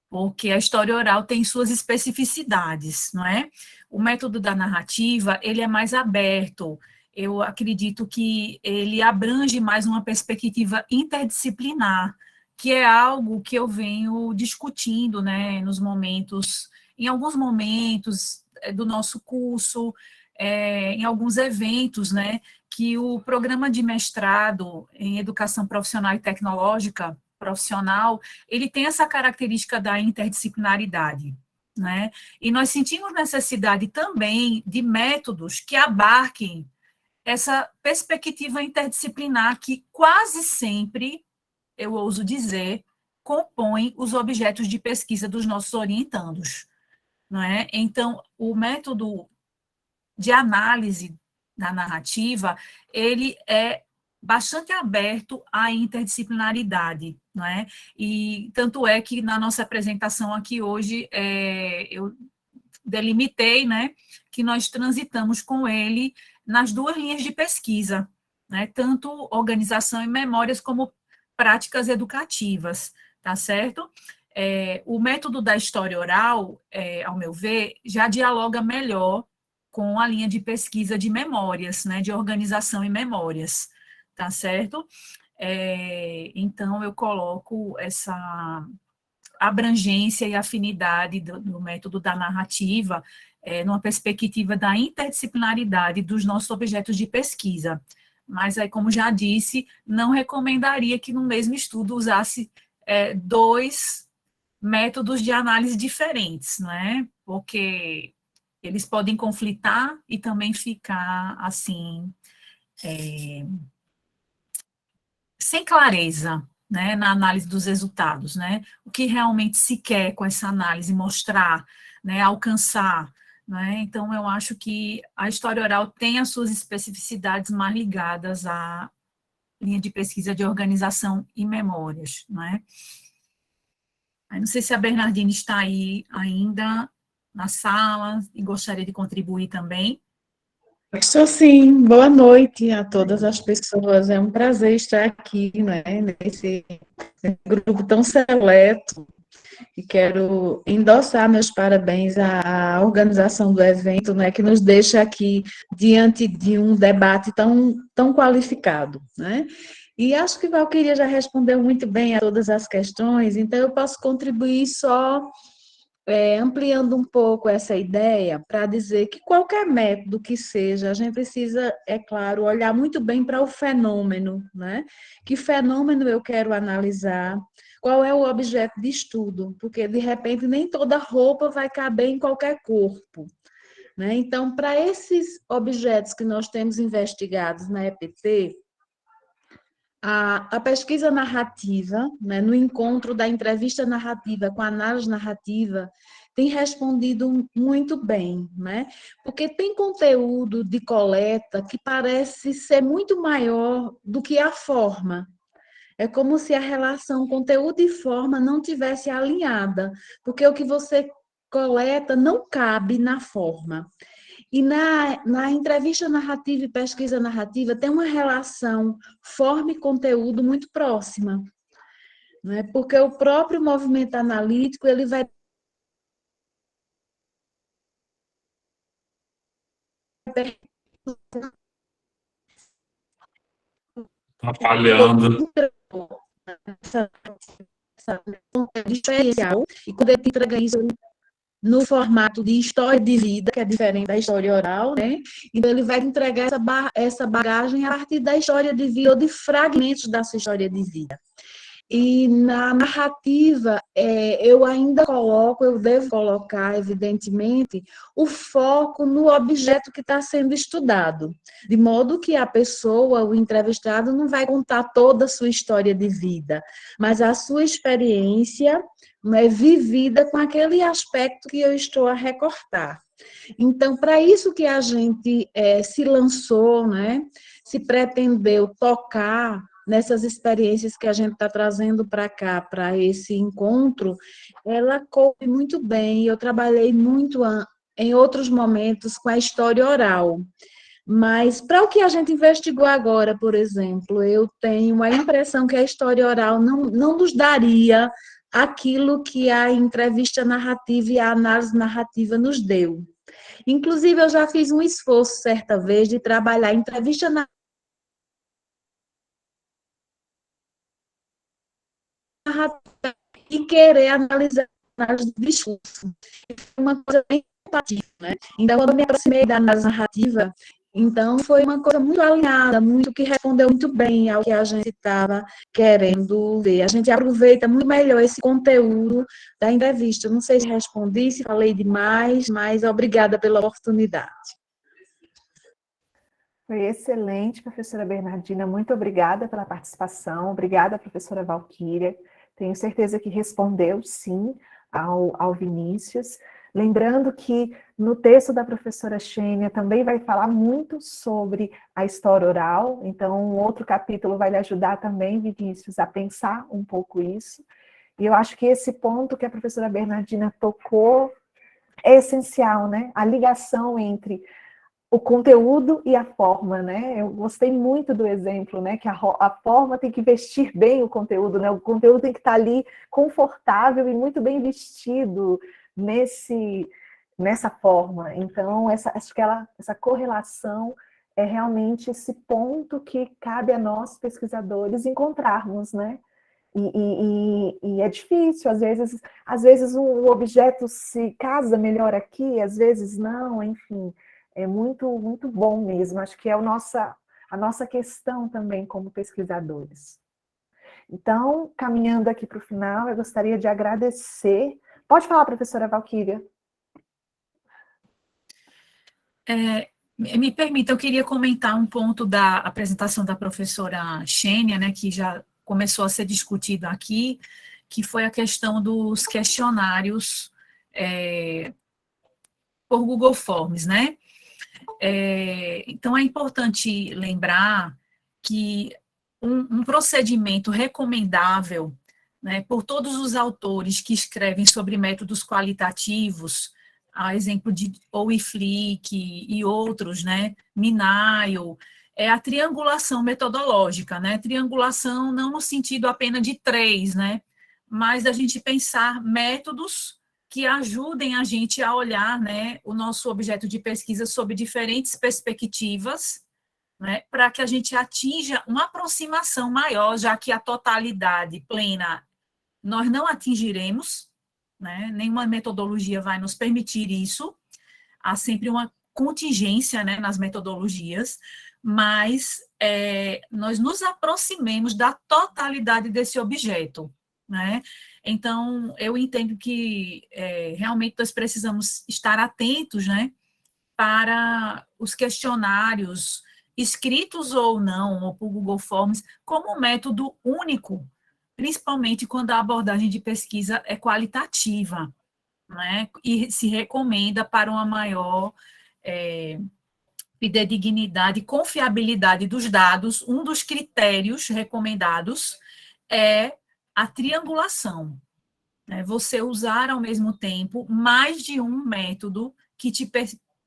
Porque a história oral tem suas especificidades, não é? O método da narrativa, ele é mais aberto, eu acredito que ele abrange mais uma perspectiva interdisciplinar, que é algo que eu venho discutindo, né, em alguns momentos do nosso curso, em alguns eventos, né, que o programa de mestrado em educação profissional e tecnológica, profissional, ele tem essa característica da interdisciplinaridade, né? E nós sentimos necessidade também de métodos que abarquem essa perspectiva interdisciplinar que quase sempre, eu ouso dizer, compõe os objetos de pesquisa dos nossos orientandos, não é? Então, o método de análise da narrativa, ele é bastante aberto à interdisciplinaridade, não é? E tanto é que na nossa apresentação aqui hoje, eu delimitei, né, que nós transitamos com ele nas duas linhas de pesquisa, né, tanto organização e memórias como práticas educativas, tá certo? O método da história oral, ao meu ver, já dialoga melhor com a linha de pesquisa de memórias, né, de organização e memórias, tá certo? Então, eu coloco essa abrangência e afinidade do método da narrativa numa perspectiva da interdisciplinaridade dos nossos objetos de pesquisa. Mas aí, como já disse, não recomendaria que no mesmo estudo usasse dois métodos de análise diferentes, né? Porque eles podem conflitar e também ficar, assim, sem clareza, né, na análise dos resultados, né? O que realmente se quer com essa análise mostrar, né, alcançar, né? Então, eu acho que a história oral tem as suas especificidades mais ligadas à linha de pesquisa de organização e memórias, né? Eu não sei se a Bernardina está aí ainda na sala e gostaria de contribuir também. Estou sim, boa noite a todas as pessoas. É um prazer estar aqui, né, nesse grupo tão seleto. E quero endossar meus parabéns à organização do evento, né, que nos deixa aqui diante de um debate tão qualificado, né? E acho que Valquíria já respondeu muito bem a todas as questões, então eu posso contribuir só ampliando um pouco essa ideia para dizer que qualquer método que seja, a gente precisa, é claro, olhar muito bem para o fenômeno, né? Que fenômeno eu quero analisar, qual é o objeto de estudo, porque de repente nem toda roupa vai caber em qualquer corpo, né? Então, para esses objetos que nós temos investigados na EPT, a pesquisa narrativa, né, no encontro da entrevista narrativa com a análise narrativa, tem respondido muito bem, né? Porque tem conteúdo de coleta que parece ser muito maior do que a forma. É como se a relação conteúdo e forma não tivesse alinhada, porque o que você coleta não cabe na forma. E na entrevista narrativa e pesquisa narrativa tem uma relação forma e conteúdo muito próxima, né? Porque o próprio movimento analítico ele vai Atrapalhando. essa experiencial, e quando ele entrega isso no formato de história de vida, que é diferente da história oral, né? Então, ele vai entregar essa bagagem a partir da história de vida ou de fragmentos dessa história de vida. E na narrativa, eu ainda eu devo colocar, evidentemente, o foco no objeto que está sendo estudado, de modo que a pessoa, o entrevistado, não vai contar toda a sua história de vida, mas a sua experiência, né, vivida com aquele aspecto que eu estou a recortar. Então, para isso que a gente se lançou, né, se pretendeu tocar nessas experiências que a gente está trazendo para cá, para esse encontro, ela coube muito bem. Eu trabalhei muito em outros momentos com a história oral. Mas, para o que a gente investigou agora, por exemplo, eu tenho a impressão que a história oral não nos daria aquilo que a entrevista narrativa e a análise narrativa nos deu. Inclusive, eu já fiz um esforço, certa vez, de trabalhar a entrevista narrativa e querer analisar o discurso. Foi uma coisa bem compatível, né? Então, quando eu me aproximei da análise narrativa, então foi uma coisa muito alinhada, muito que respondeu muito bem ao que a gente estava querendo ver. A gente aproveita muito melhor esse conteúdo da entrevista. Não sei se respondi, se falei demais, mas obrigada pela oportunidade. Foi excelente, professora Bernardina. Muito obrigada pela participação. Obrigada, professora Valquíria. Tenho certeza que respondeu, sim, ao Vinícius. Lembrando que no texto da professora Xênia também vai falar muito sobre a história oral, então um outro capítulo vai lhe ajudar também, Vinícius, a pensar um pouco isso. E eu acho que esse ponto que a professora Bernardina tocou é essencial, né? A ligação entre o conteúdo e a forma, né? Eu gostei muito do exemplo, né? Que a forma tem que vestir bem o conteúdo, né? O conteúdo tem que estar ali confortável e muito bem vestido nessa forma. Então, acho que essa correlação é realmente esse ponto que cabe a nós, pesquisadores, encontrarmos, né? E é difícil, às vezes um objeto se casa melhor aqui, às vezes não, enfim, é muito, muito bom mesmo. Acho que é a a nossa questão também como pesquisadores. Então, caminhando aqui para o final, eu gostaria de agradecer. Pode falar, professora Valquíria. Me permita, eu queria comentar um ponto da apresentação da professora Xênia, né, que já começou a ser discutido aqui, que foi a questão dos questionários por Google Forms, né? Então, é importante lembrar que um procedimento recomendável, né, por todos os autores que escrevem sobre métodos qualitativos, a exemplo de Wiflick e outros, né, Minayo, é a triangulação metodológica, né, triangulação não no sentido apenas de 3, né, mas da gente pensar métodos que ajudem a gente a olhar, né, o nosso objeto de pesquisa sob diferentes perspectivas, né, para que a gente atinja uma aproximação maior, já que a totalidade plena nós não atingiremos, né, nenhuma metodologia vai nos permitir isso, há sempre uma contingência, né, nas metodologias, mas nós nos aproximemos da totalidade desse objeto, né? Então, eu entendo que realmente nós precisamos estar atentos, né, para os questionários, escritos ou não, ou por Google Forms, como um método único, principalmente quando a abordagem de pesquisa é qualitativa, né, e se recomenda para uma maior fidedignidade e confiabilidade dos dados. Um dos critérios recomendados é a triangulação, né, você usar ao mesmo tempo mais de um método que te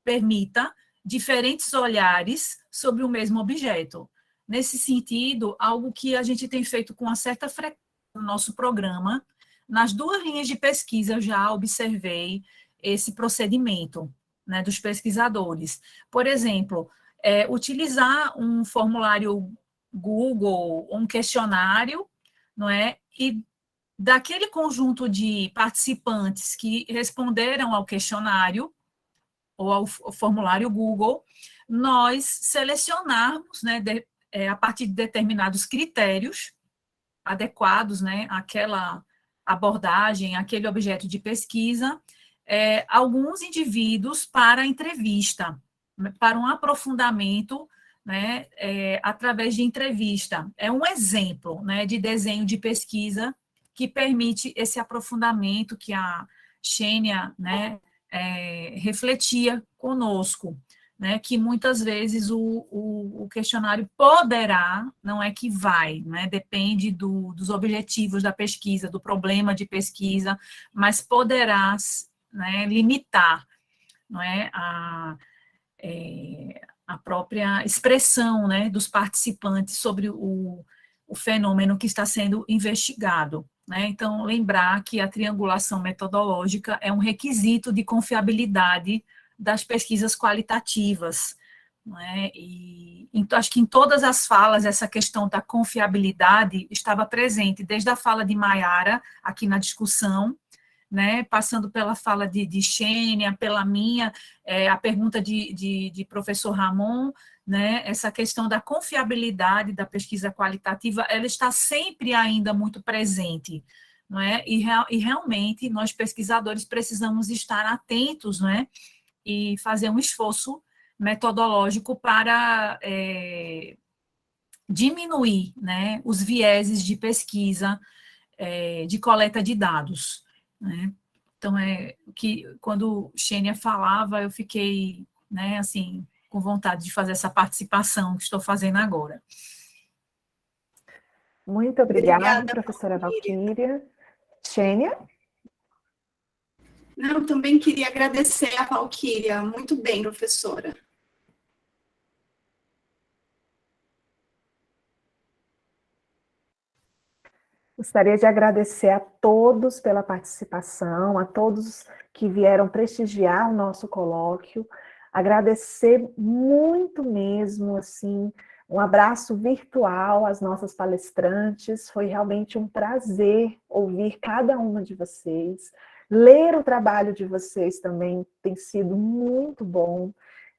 permita diferentes olhares sobre o mesmo objeto. Nesse sentido, algo que a gente tem feito com uma certa frequência no nosso programa, nas 2 linhas de pesquisa eu já observei esse procedimento, né, dos pesquisadores. Por exemplo, utilizar um formulário Google, um questionário, não é? E daquele conjunto de participantes que responderam ao questionário, ou ao formulário Google, nós selecionarmos, né, a partir de determinados critérios adequados, né, àquela abordagem, aquele objeto de pesquisa, alguns indivíduos para entrevista, para um aprofundamento, né, através de entrevista. É um exemplo, né, de desenho de pesquisa que permite esse aprofundamento que a Xênia, né, refletia conosco, né, que muitas vezes o questionário poderá, não é que vai, né, depende dos objetivos da pesquisa, do problema de pesquisa, mas poderá, né, limitar, não é, a própria expressão, né, dos participantes sobre o fenômeno que está sendo investigado, né? Então, lembrar que a triangulação metodológica é um requisito de confiabilidade das pesquisas qualitativas, né? E então, acho que em todas as falas essa questão da confiabilidade estava presente, desde a fala de Maiara, aqui na discussão, né, passando pela fala de Xênia, pela minha, a pergunta de professor Ramon, né, essa questão da confiabilidade da pesquisa qualitativa, ela está sempre ainda muito presente, não é? E realmente nós pesquisadores precisamos estar atentos, não é? E fazer um esforço metodológico para diminuir, né, os vieses de pesquisa, de coleta de dados, né? Então, que quando Xênia falava, eu fiquei, né, assim, com vontade de fazer essa participação que estou fazendo agora. Muito obrigada, professora Valquíria. Xênia? Não, também queria agradecer a Valquíria. Muito bem, professora. Gostaria de agradecer a todos pela participação, a todos que vieram prestigiar o nosso colóquio, agradecer muito mesmo, assim, um abraço virtual às nossas palestrantes, foi realmente um prazer ouvir cada uma de vocês, ler o trabalho de vocês também tem sido muito bom,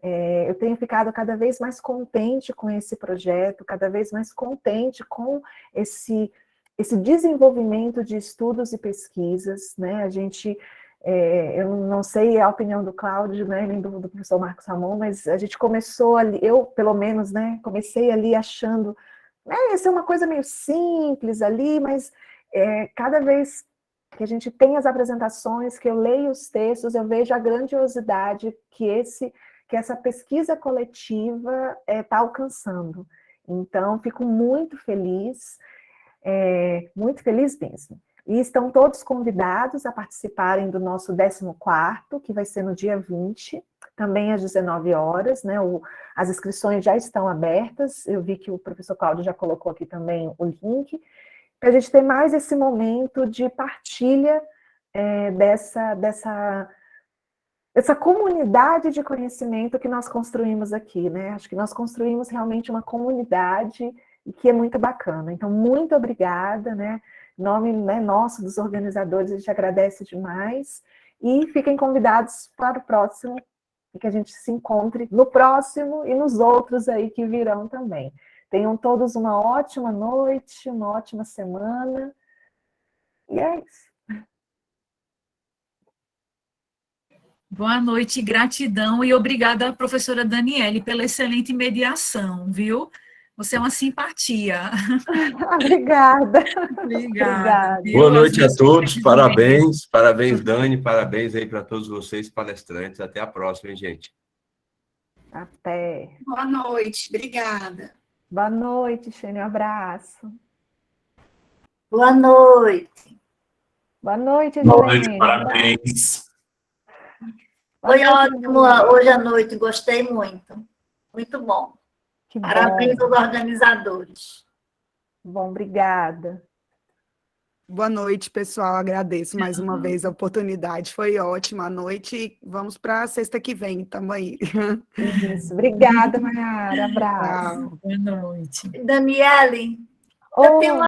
Eu tenho ficado cada vez mais contente com esse projeto, cada vez mais contente com esse desenvolvimento de estudos e pesquisas, né? A gente, eu não sei a opinião do Cláudio, né, nem do professor Marcos Ramon, mas a gente começou ali, eu, pelo menos, né, comecei ali achando, ia ser uma coisa meio simples ali, mas cada vez que a gente tem as apresentações, que eu leio os textos, eu vejo a grandiosidade que essa pesquisa coletiva está alcançando. Então, fico muito feliz mesmo. E estão todos convidados a participarem do nosso 14º, que vai ser no dia 20, também às 19 horas, né? As inscrições já estão abertas, eu vi que o professor Cláudio já colocou aqui também o link, para a gente ter mais esse momento de partilha dessa comunidade de conhecimento que nós construímos aqui, né? Acho que nós construímos realmente uma comunidade e que é muito bacana. Então, muito obrigada, né? Em nome, né, nosso, dos organizadores, a gente agradece demais. E fiquem convidados para o próximo, e que a gente se encontre no próximo e nos outros aí que virão também. Tenham todos uma ótima noite, uma ótima semana. E é isso. Boa noite, gratidão e obrigada, professora Daniele, pela excelente mediação, viu? Você é uma simpatia. Obrigada. Obrigada. Boa noite a todos, parabéns, parabéns, Dani, parabéns aí para todos vocês, palestrantes. Até a próxima, hein, gente? Até. Boa noite, obrigada. Boa noite, Xênia, um abraço. Boa noite. Boa noite, Boa noite, Edilene. parabéns. Foi ótimo hoje à noite, gostei muito. Muito bom. Que Parabéns bom. aos organizadores. Bom, obrigada. Boa noite, pessoal. Agradeço mais uma vez a oportunidade. Foi ótima a noite. Vamos para a sexta que vem, tamo aí. Isso. Obrigada, Mayara. Abraço. Boa noite. Daniele, Oh. eu tenho uma